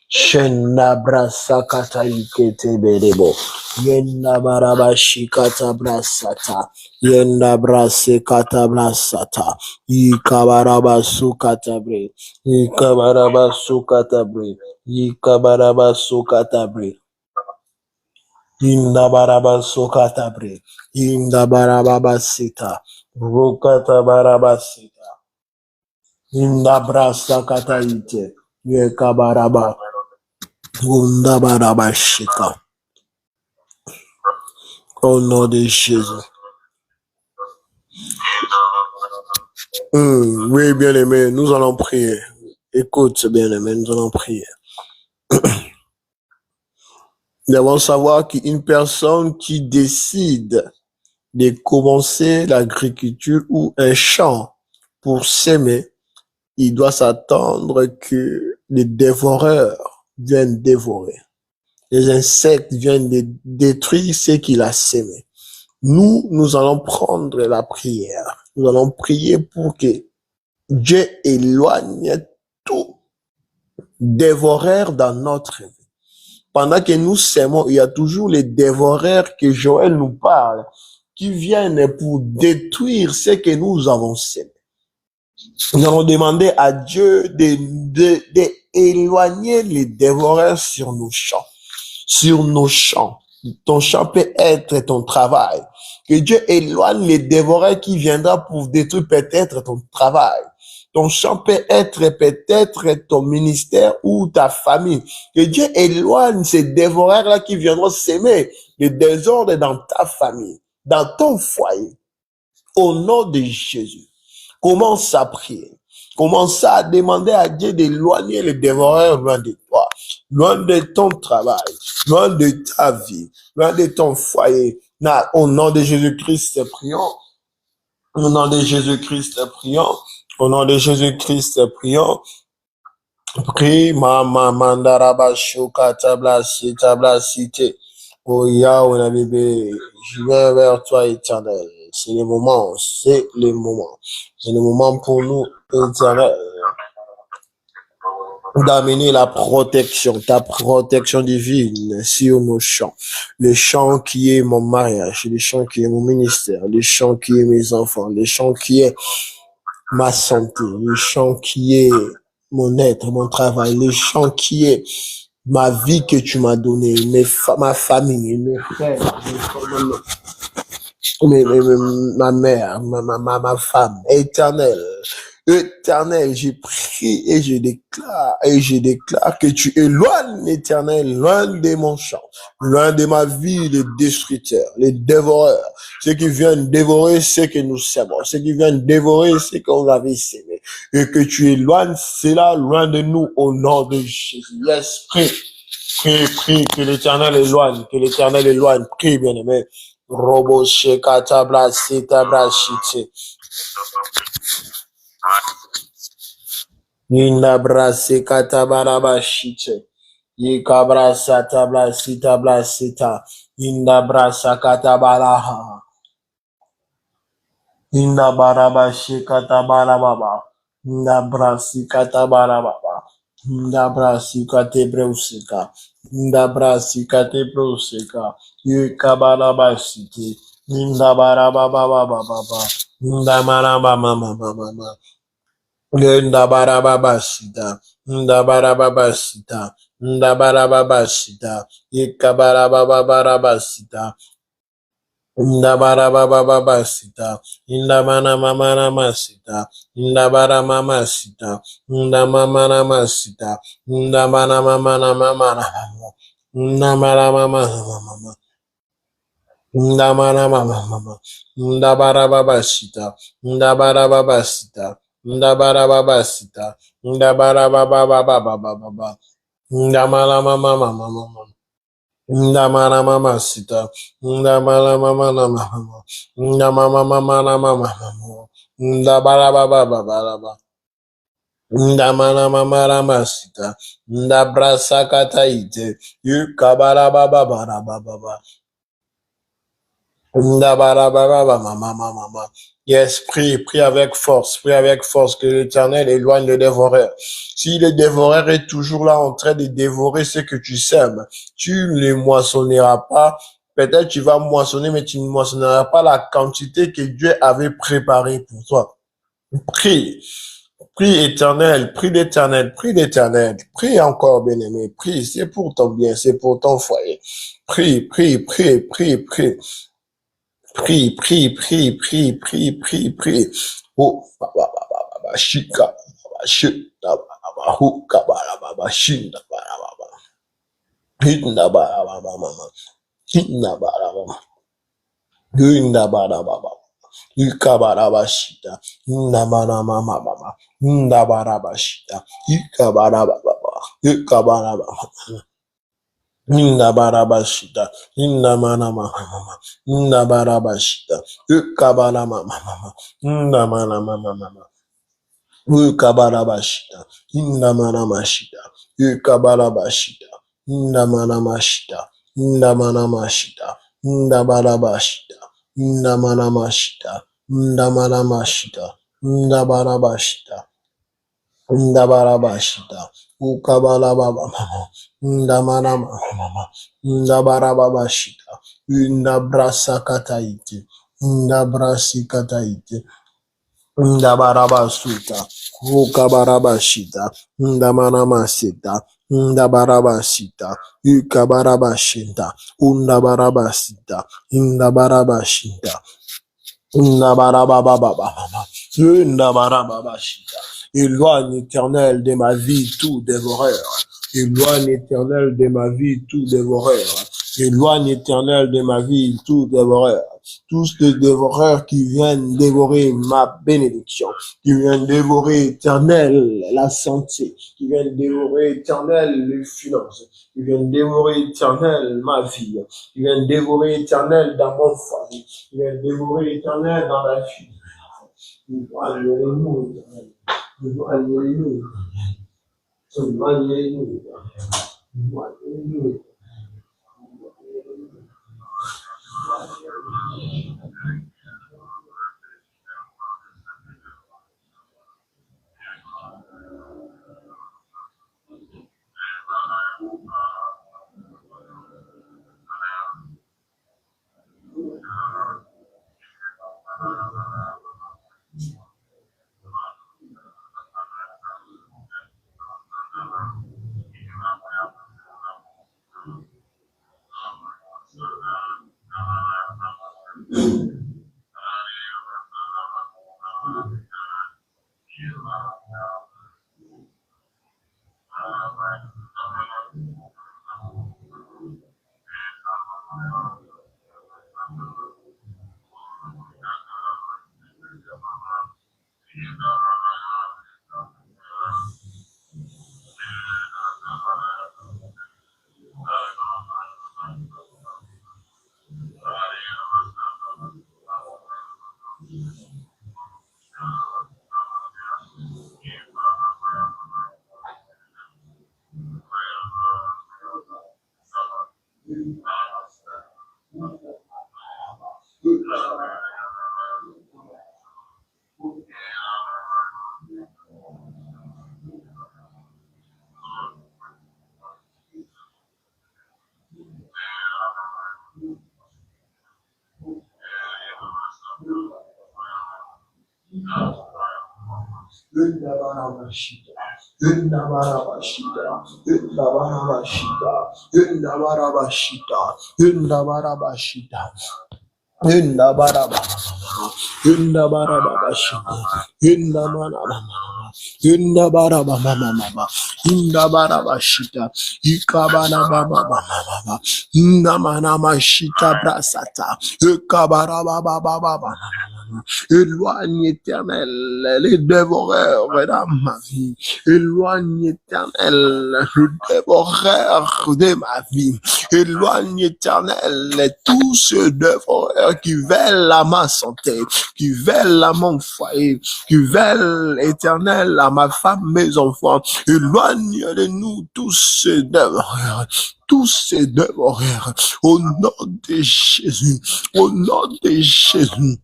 Shenda brasa kata ikete berebo. Yenda baraba shikata brasata. Yenda brase kata brasata. Ikabaraba sukata bre. Ikabaraba sukata bre. Ikabaraba sukata bre. Inda baraba sokata bre. Inda baraba sita. Rokata baraba sita. Inda brasa kata ite. Yeka baraba. Unda baraba shika. Au nom de Jésus. Oui, bien-aimé, nous allons prier. Écoute, bien-aimé, nous allons prier. Nous devons savoir qu'une personne qui décide de commencer l'agriculture ou un champ pour s'aimer, il doit s'attendre que les dévoreurs viennent dévorer. Les insectes viennent détruire ce qu'il a sémé. Nous allons prendre la prière. Nous allons prier pour que Dieu éloigne tout dévoreur dans notre vie. Pendant que nous s'aimons, il y a toujours les dévoreurs que Joël nous parle, qui viennent pour détruire ce que nous avons sémé. Nous allons demander à Dieu d'éloigner les dévoreurs sur nos champs. Sur nos champs. Ton champ peut être ton travail. Que Dieu éloigne les dévoreurs qui viendront pour détruire peut-être ton travail. Ton champ peut être peut-être ton ministère ou ta famille. Que Dieu éloigne ces dévoreurs-là qui viendront s'aimer le désordre dans ta famille, dans ton foyer. Au nom de Jésus. Commence à prier. Commence à demander à Dieu d'éloigner les dévoreurs loin de toi, loin de ton travail, loin de ta vie, loin de ton foyer. Au nom de Jésus-Christ, prions. Au nom de Jésus-Christ, prions. Au nom de Jésus-Christ, prions. Prie, mama mandaraba shuka tabla cité. Oh Yahweh, bébé, je vais vers toi, éternel. C'est le moment, c'est le moment. C'est le moment pour nous, éternel, d'amener la protection, ta protection divine sur nos champs. Le champ qui est mon mariage, le champ qui est mon ministère, le champ qui est mes enfants, le champ qui est ma santé, le champ qui est mon être, mon travail, le champ qui est ma vie que tu m'as donnée, ma famille, mes frères, ma mère, ma femme, éternel. Éternel, j'ai prié et je déclare que tu éloignes l'éternel loin de mon champ, loin de ma vie, les destructeurs, les dévoreurs, ceux qui viennent dévorer ce que nous savons, ceux qui viennent dévorer ce qu'on avait sémé, et que tu éloignes cela loin de nous au nom de Jésus. Yes, prie, que l'éternel éloigne, prie, bien-aimé. Robo shekata brasita brashite. Inda brasekata barabashite. Yika brasata brasita brasita. Inda brasakata baraha. Inda baraba shikata barababa. Inda brasikata barababa. Inda brasikate brusika. Inda brasikate brusika. Yuka baraba siti. Inda barababa baba baba. Inda maraba mama mama mama. Inda barababa sita. Inda barababa sita. Inda barababa sita. Yuka barababa baraba sita. Indabarabababasita, Indamanamasita, Indabaramasita, Indamanamasita, Indamanamamamamama, Indamanamamamama, Indamanamamama, Indabarababasita, Indabarababasita, Indabarababasita, Indabarababababababa, Indamanamamamamama. Ndamana mama sita, ndamana mama na mama, ndamama mama na mama, ndabara baba baba baba, ndamana mama na masita, ndabrasa kataite, yukabara baba baba baba. Yes, prie, prie avec force que l'Éternel éloigne le dévoreur. Si le dévoreur est toujours là en train de dévorer ce que tu sèmes, tu ne les moissonneras pas. Peut-être tu vas moissonner, mais tu ne moissonneras pas la quantité que Dieu avait préparée pour toi. Prie, prie éternel, prie l'éternel, prie l'éternel, prie encore, bien-aimé, prie, c'est pour ton bien, c'est pour ton foyer. Prie, prie, prie, prie, prie. Prie, prie, prie, prie, prie, prie, prie. Oh, shika, shita, huka, shinda, hinda, hinda, hinda, Ikabarabashita, Namanamamama, Nabarabashita, Ikabarababa, Ikabarababa, Nabarabashita, Namanamamama, Nabarabashita, Ikabaramamama, Namanamamama, Ukabarabashita, Namanamashita, Ukabarabashita, Namanamashita, Namanamashita, Nabarabashita, Namanamashita, Namanamashita, Nabarabashita, Nabarabashita, Ukabalababa, Namanamama, Nabarabashita, Nabrasakataite, Nabrasikataite, Ndabarabasuta, Ukabarabashita, Ndamanamasita, Ndabarabasita, Ukabarabashita, Undabarabasita, Ndabarabashita, Ndabarababababa, Ndabarababashita. Éloigne, Éternel, de ma vie tout dévoreur. Éloigne, Éternel, de ma vie tout dévoreur. Éloigne, Éternel, de ma vie tout dévoreur. Tous les dévoreurs qui viennent dévorer ma bénédiction, qui viennent dévorer, Éternel, la santé, qui viennent dévorer, Éternel, les finances, qui viennent dévorer, Éternel, ma vie, qui viennent dévorer, Éternel, dans mon foyer, qui viennent dévorer, Éternel, dans la vie. Alléluia, Alléluia, Alléluia, Alléluia. Indabarabashita, Indabarabashita, Indabarabashita, Indabarabashita, Indabarabashita, Indabaraba, Indabarabashita, Indabarababa, Indabarababa, Indabarabashita, Ikabarababa, Indamanamashita brasata, Ikabarababa. Éloigne éternel les dévoreurs dans ma vie. Éloigne éternel le dévoreur de ma vie. Éloigne éternel tous ceux dévoreurs qui veulent à ma santé, qui veulent à mon foyer, qui veulent éternel à ma femme, mes enfants. Éloigne de nous tous ces dévoreurs. Tous ces dévoreurs. Au nom de Jésus. Au nom de Jésus.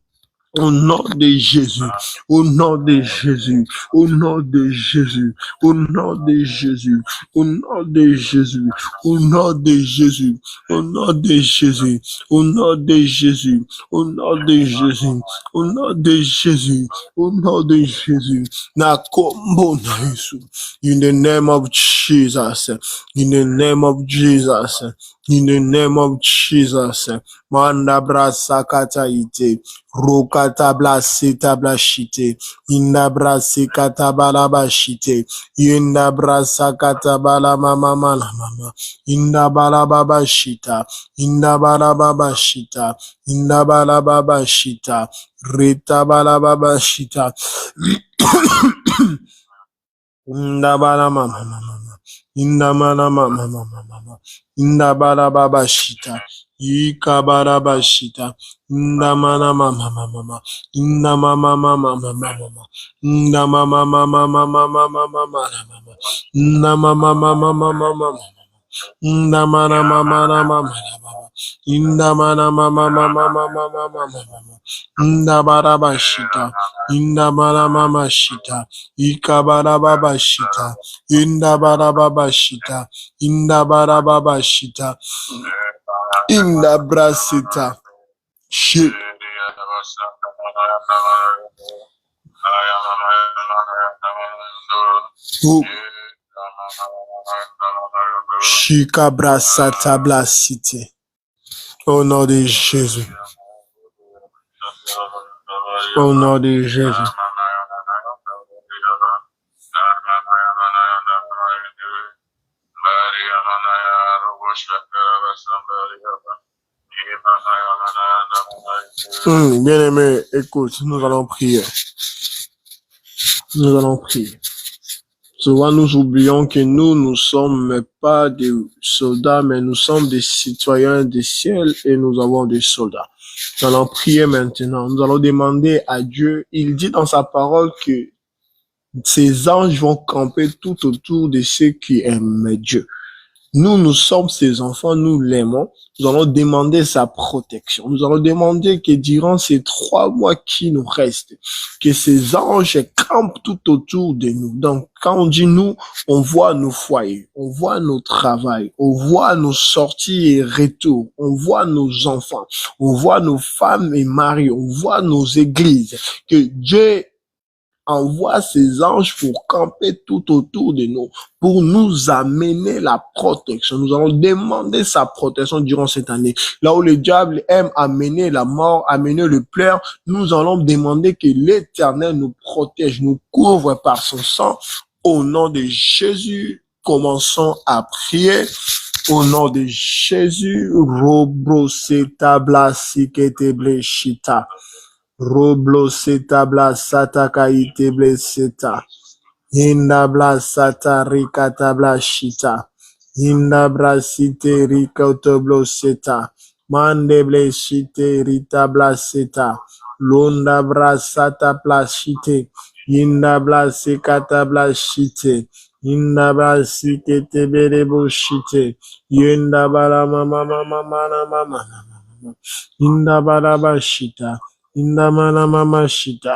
Au nom de Jésus, au nom de Jésus, au nom de Jésus, au nom de Jésus, au nom de Jésus, au nom de Jésus, au nom de Jésus, au nom de Jésus, au nom de Jésus, au nom de Jésus, au nom de Jésus. Nakombo na Yesu. In the name of Jesus, in the name of Jesus, in the name of Jesus. Manda brasa kata ite. Rokata blasita blashite, inda brasi katabala bashite, inda brasa katabala mama mama mama, inda bala baba shita, inda bala baba shita, inda bala baba shita, rita bala baba shita, inda bala mama mama, inda mana mama mama mama, inda bala baba shita. Ikabara bashita, inda mana mama mama, inda mama mama mama mama, inda mama mama mama mama mama, inda mama mama mama mama, inda mana mama mama mama, inda mana mama mama mama mama, inda bara bashita, inda mana mama shita, ikabara baba shita, inda bara baba shita, inda bara baba shita. Inda brasita shit. Shika brasata blasite. Au nom de Jésus. Au nom de Jésus. Bien-aimé, écoute, nous allons prier. Nous allons prier. Souvent, nous oublions que nous sommes pas des soldats, mais nous sommes des citoyens du ciel et nous avons des soldats. Nous allons prier maintenant. Nous allons demander à Dieu. Il dit dans sa parole que ces anges vont camper tout autour de ceux qui aiment Dieu. Nous sommes ses enfants, nous l'aimons. Nous allons demander sa protection. Nous allons demander que durant ces 3 mois qui nous restent, que ces anges campent tout autour de nous. Donc, quand on dit nous, on voit nos foyers, on voit nos travails, on voit nos sorties et retours, on voit nos enfants, on voit nos femmes et maris, on voit nos églises. Que Dieu envoie ses anges pour camper tout autour de nous, pour nous amener la protection. Nous allons demander sa protection durant cette année. Là où le diable aime amener la mort, amener le pleur, nous allons demander que l'Éternel nous protège, nous couvre par son sang. Au nom de Jésus, commençons à prier. Au nom de Jésus, Robro Setabla Siketeble Shita. Roblo seta bla sata kaite ble seta. Inda bla sata rikata bla shita. Inda bla site rikoto blo seta. Mande ble shite rita bla seta. Londa bla sata bla shite. Inda bla sekata bla shite. Inda bla sikete bere bo shite. Inda bala mama mama mama mama. Inda bala ba shita. Inda mana mama shita.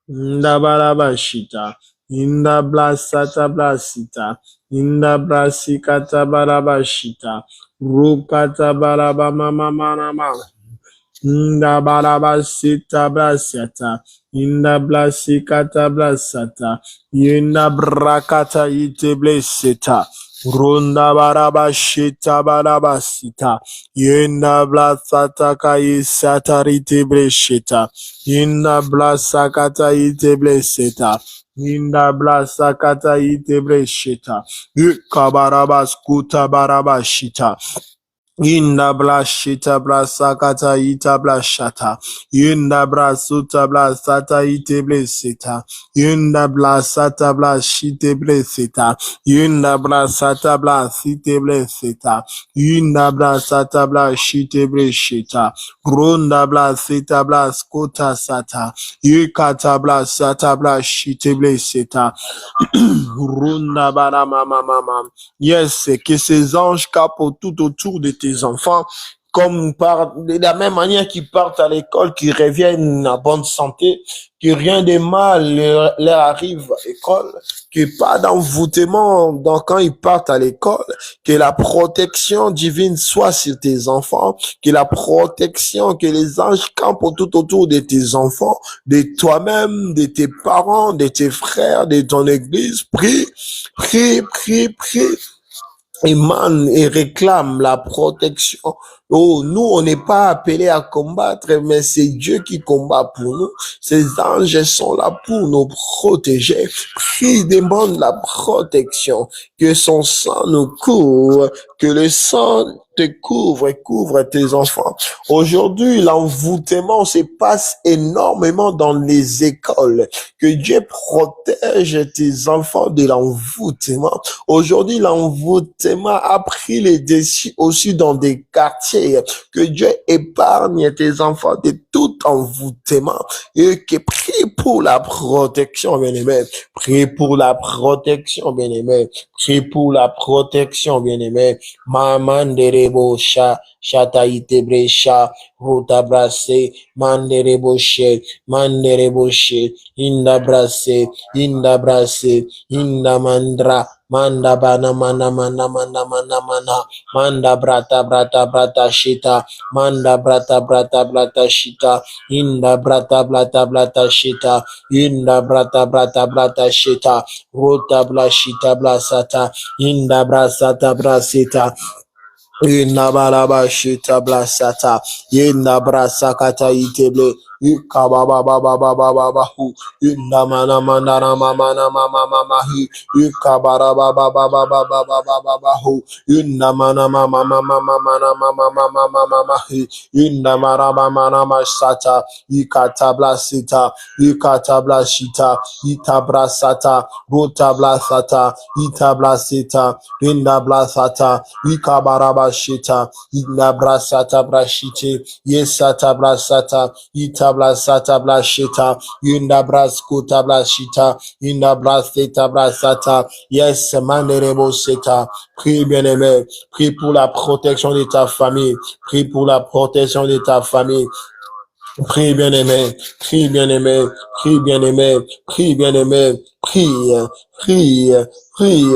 Inda baraba shita. Inda blasata blasita. Inda brasikata baraba shita. Rukata baraba mama mama mama. Inda barabasita brasata. Inda blasikata brasata. Inda brakata ite bleseta. Runda barabashita barabasita. Inda blasata kaisata rite blesheta. Inda blasakata ite bleseta. Inda blasakata ite blesheta. Ikabarabas kuta barabashita. Inda blashita blasakata ita blashata. Inda brasuta blasata ite blesita. Inda blasata blashite blesita. Inda blasata blasite blesita. Inda blasata blashite blesita. Runda blasita blaskota sata. Ikata blasata blashite blesita. Runda bara mama mama. Yes, que ces anges capent tout autour de tes enfants, comme par de la même manière qu'ils partent à l'école, qu'ils reviennent en bonne santé, que rien de mal leur arrive à l'école, que pas d'envoûtement quand ils partent à l'école, que la protection divine soit sur tes enfants, que la protection, que les anges campent tout autour de tes enfants, de toi-même, de tes parents, de tes frères, de ton église. Prie, prie, prie, prie. Émane et réclame la protection. Oh, nous, on n'est pas appelés à combattre, mais c'est Dieu qui combat pour nous. Ces anges sont là pour nous protéger. Prie, demande la protection, que son sang nous couvre, que le sang te couvre et couvre tes enfants. Aujourd'hui, l'envoûtement se passe énormément dans les écoles. Que Dieu protège tes enfants de l'envoûtement. Aujourd'hui, l'envoûtement a pris les décis aussi dans des quartiers. Que Dieu épargne tes enfants de tout envoûtement et que prie pour la protection, bien-aimé. Prie pour la protection, bien-aimé. Prie pour la protection, bien-aimé. Mamanderebo sha, shataite bresha, ruta brase, manderebo she, inda brase, inda mandra, manda bana mana mana mana mana mana, manda brata shita, manda brata shita, inda brata shita, inda brata shita, rota blashita blasata, inda brasata brasita. Inna baraba shita blasata. Inna brasakata iteble. Ikababa baba baba baba hu. Inna mana mana mama mana mama mama hi. Ikabara baba baba baba baba baba hu. Inna mana mama mama mama mama mama mama hi. Inna maraba mana masata. Ikata blasita. Ikata blasita. Ita brasata. Rota blasata. Ita blasita. Inna blasata. Ikabarabashita, Inabrasata Brashite, Yesata Brasata, Itablasata Blashita, Inabraskuta Blashita, Inabraseta Brasata, Yes, Manderebo Seta. Prie, bien-aimé, prie pour la protection de ta famille, prie pour la protection de ta famille. Prie bien-aimé, prie bien-aimé, prie bien-aimé, prie bien-aimé, prie, prie, prie,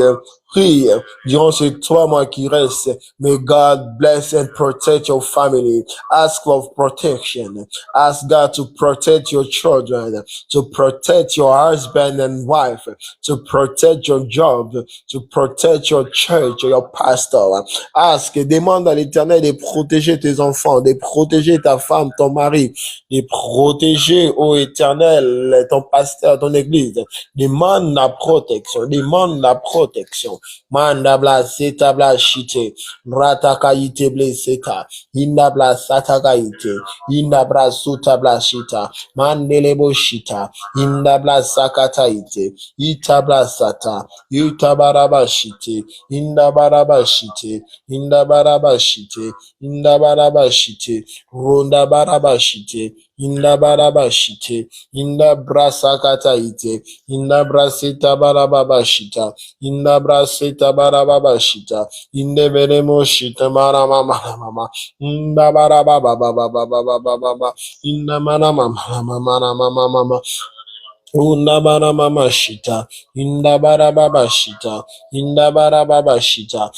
prie. Durant ces 3 mois qui restent, may God bless and protect your family. Ask for protection. Ask God to protect your children, to protect your husband and wife, to protect your job, to protect your church, your pastor. Ask, demande à l'Éternel de protéger tes enfants, de protéger ta femme, ton mari, de protéger, ô Éternel, ton pasteur, ton église. Demande la protection, demande la protection. Manda bla seta bla shite, ratakaite bleseta, inda bla satakaite, inda bla suta bla shita, mandele boshita, inda bla sakataite, ita bla sata, ita barabashite, inda barabashite, inda barabashite, inda barabashite, ronda barabashite, inda barabashite, inda brasakataite, inda braseta barabashita, inda braseta barabashita, inda veremoshita marama mama, inda barababa, inda manama mama, Undabara mama shita, indabara baba shita, indabara baba shita,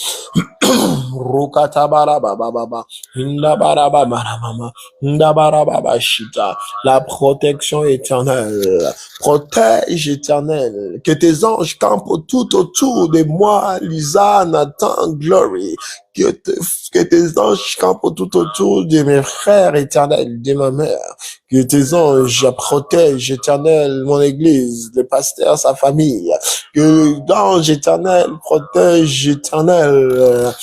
Rukatabarabababa, Indabarababaramama, Indabarababashita. La protection éternelle, protège éternel, que tes anges campent tout autour de moi, Lisa, Nathan, Glory, que tes anges campent tout autour de mes frères éternels, de ma mère, que tes anges protègent éternel mon église, le pasteur, sa famille, que l'ange éternel protège éternel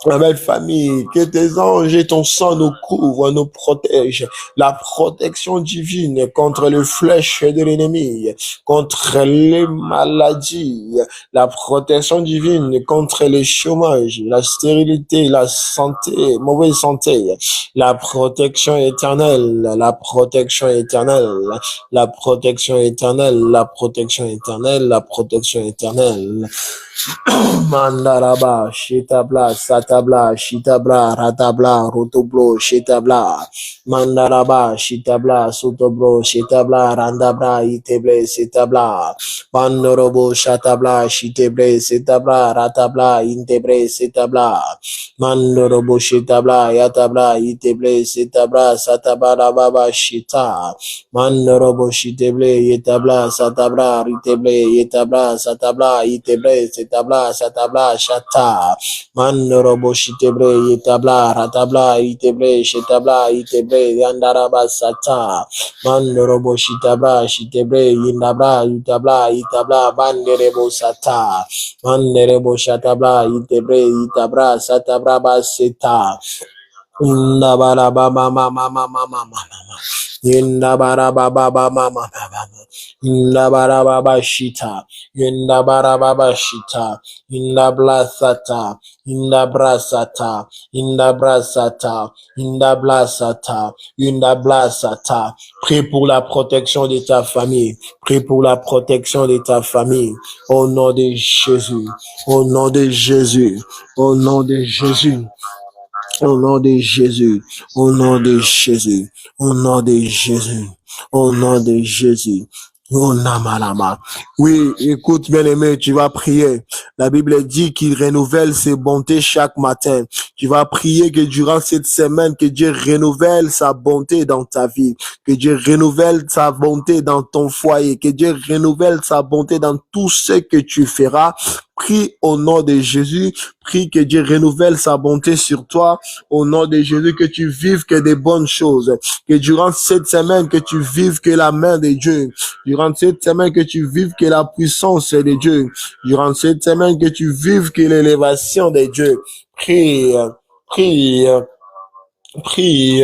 la belle famille, que tes anges et ton sang nous couvrent, nous protègent. La protection divine contre les flèches de l'ennemi, contre les maladies, la protection divine contre le chômage, la stérilité, la santé, mauvaise santé, la protection éternelle, la protection éternelle, la protection éternelle, la protection éternelle, la protection éternelle. Mandaraba, Shitabla, Satabla, Shitabla, Ratabla, Rotoblo, Shitabla, Mandaraba, Shitabla, Sotoblo, Shitabla, Randabra, Iteble, Sitabla, Mandorobo, Shatabla, Shiteble, Sitabla, Ratabla, Intebre, Sitabla, Mandorobo, Shitabla, Yatabla, Iteble, Sitabla, Satabara, Baba, Shita, Mandorobo, Shiteble, Yetabla, Satabla, Riteble, Yetabla, Satabla, Iteble, Tabla, satabla, shata, mandorobo, shitebre, yetabla, ratabla, itebre, shetabla, itebre, yandaraba, sata, mandorobo, shitabla, shitebre, yindabla, yutabla, itabla, banderebo, sata, manderebo, shatabla, itebre, itabra, satabra, baseta, indabara, baba, mama, mama, mama, mama, indabara, baba, mama, mama, Indabarababa shita, Indabarababa shita, Indablasata, Indabrasata, Indabrasata, Indablasata, Indablasata. Prie pour la protection de ta famille. Prie pour la protection de ta famille. Au nom de Jésus. Au nom de Jésus. Au nom de Jésus. Au nom de Jésus. Au nom de Jésus. Au nom de Jésus. Au nom de Jésus. Oh, namalama. Oui, écoute, bien-aimé, tu vas prier. La Bible dit qu'il renouvelle ses bontés chaque matin. Tu vas prier que durant cette semaine, que Dieu renouvelle sa bonté dans ta vie, que Dieu renouvelle sa bonté dans ton foyer, que Dieu renouvelle sa bonté dans tout ce que tu feras. Prie au nom de Jésus. Prie que Dieu renouvelle sa bonté sur toi. Au nom de Jésus, que tu vives que des bonnes choses. Que durant cette semaine, que tu vives que la main de Dieu. Durant cette semaine, que tu vives que la puissance de Dieu. Durant cette semaine, que tu vives que l'élévation de Dieu. Prie, prie, prie,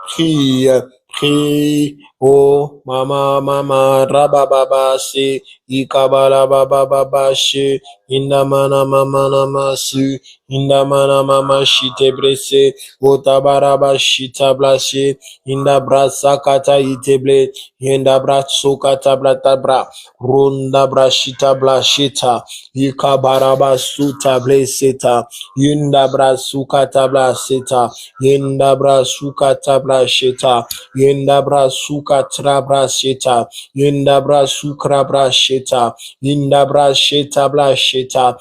prie, prie. Oh, mama, mama, rabababa, se, ikabala, baba, she, indamana, mama, namasu, indamana, mama, shite, brese, otabaraba, shita, blashe, indabrasa, kata, iteble, indabraso, kata, bratabra, runda, brashita, blashita, ikabaraba, suta, bleseta, indabrasu, kata, blaseta, indabrasu, kata, blasheta, indabrasu, Katrabra sheta, indabra sukrabra sheta, indabra sheta bla sheta,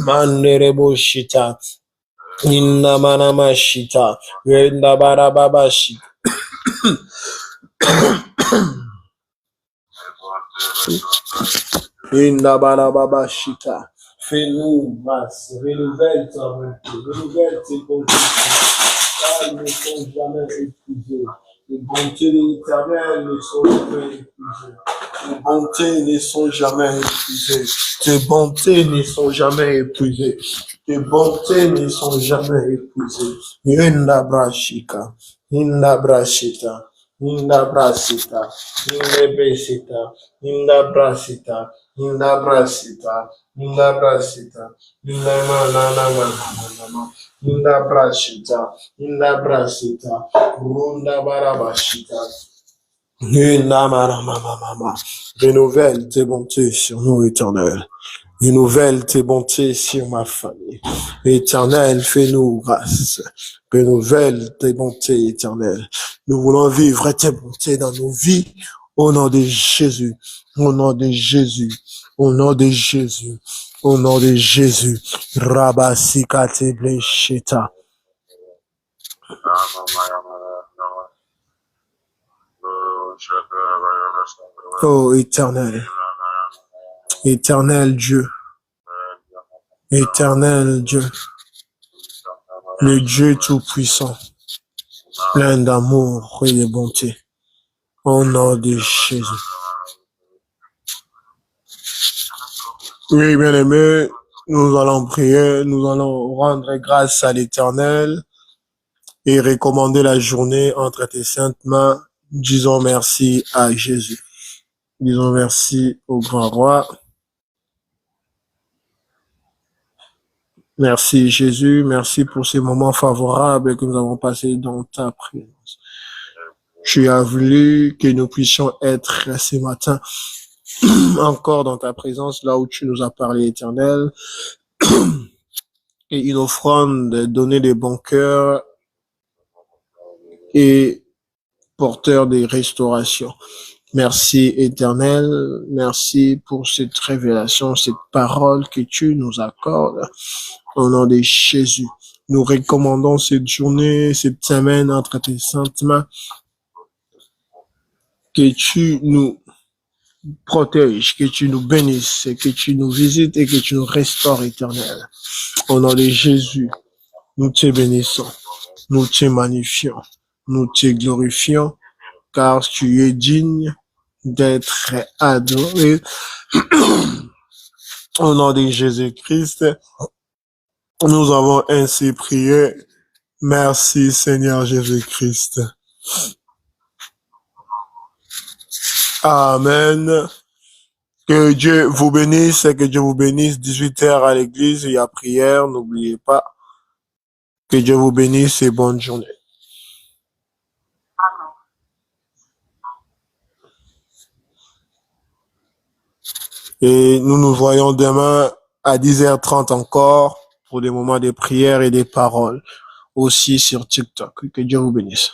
manderebo sheta, indamanama shita, indabara baba shita. Indabara baba shita. Fais-nous grâce, renouvelle ta bonté, renouvelle tes bontés. Elles ne sont jamais épuisées. Les bontés de l'Éternel ne sont jamais épuisées. Tes bontés ne sont jamais épuisées. Tes bontés ne sont jamais épuisées. Tes bontés ne sont jamais épuisées. Inda brashika, inda brashita, inda brasita, inda besita, inda brasita, inda brasita, inda brasita, inda manana manana. Inda brashita, inda brasita, runda barabashita, inda maramama. Renouvelle tes bontés sur nous, Éternel. Renouvelle tes bontés sur ma famille. Éternel, fais-nous grâce. Renouvelle tes bontés, Éternel. Nous voulons vivre tes bontés dans nos vies. Au nom de Jésus. Au nom de Jésus. Au nom de Jésus. Au nom de Jésus. Rabasikate bleshita. Oh, éternel. Éternel Dieu. Éternel Dieu. Le Dieu tout-puissant. Plein d'amour et de bonté. Au nom de Jésus. Oui, bien-aimés, nous allons prier, nous allons rendre grâce à l'Éternel et recommander la journée entre tes saintes mains. Disons merci à Jésus. Disons merci au grand roi. Merci Jésus, merci pour ces moments favorables que nous avons passés dans ta présence. Tu as voulu que nous puissions être ce matin encore dans ta présence, là où tu nous as parlé, Éternel, et une offrande, donner des bons cœurs et porteur de restauration. Merci Éternel, merci pour cette révélation, cette parole que tu nous accordes. Au nom de Jésus, nous recommandons cette journée, cette semaine entre tes saintes mains, que tu nous protèges, que tu nous bénisses, que tu nous visites et que tu nous restaures, Éternel. Au nom de Jésus, nous te bénissons, nous te magnifions, nous te glorifions, car tu es digne d'être adoré. Au nom de Jésus-Christ, nous avons ainsi prié. Merci Seigneur Jésus-Christ. Amen. Que Dieu vous bénisse et que Dieu vous bénisse. 18h à l'église, il y a prière, n'oubliez pas. Que Dieu vous bénisse et bonne journée. Et nous nous voyons demain à 10h30 encore pour des moments de prière et des paroles, aussi sur TikTok. Que Dieu vous bénisse.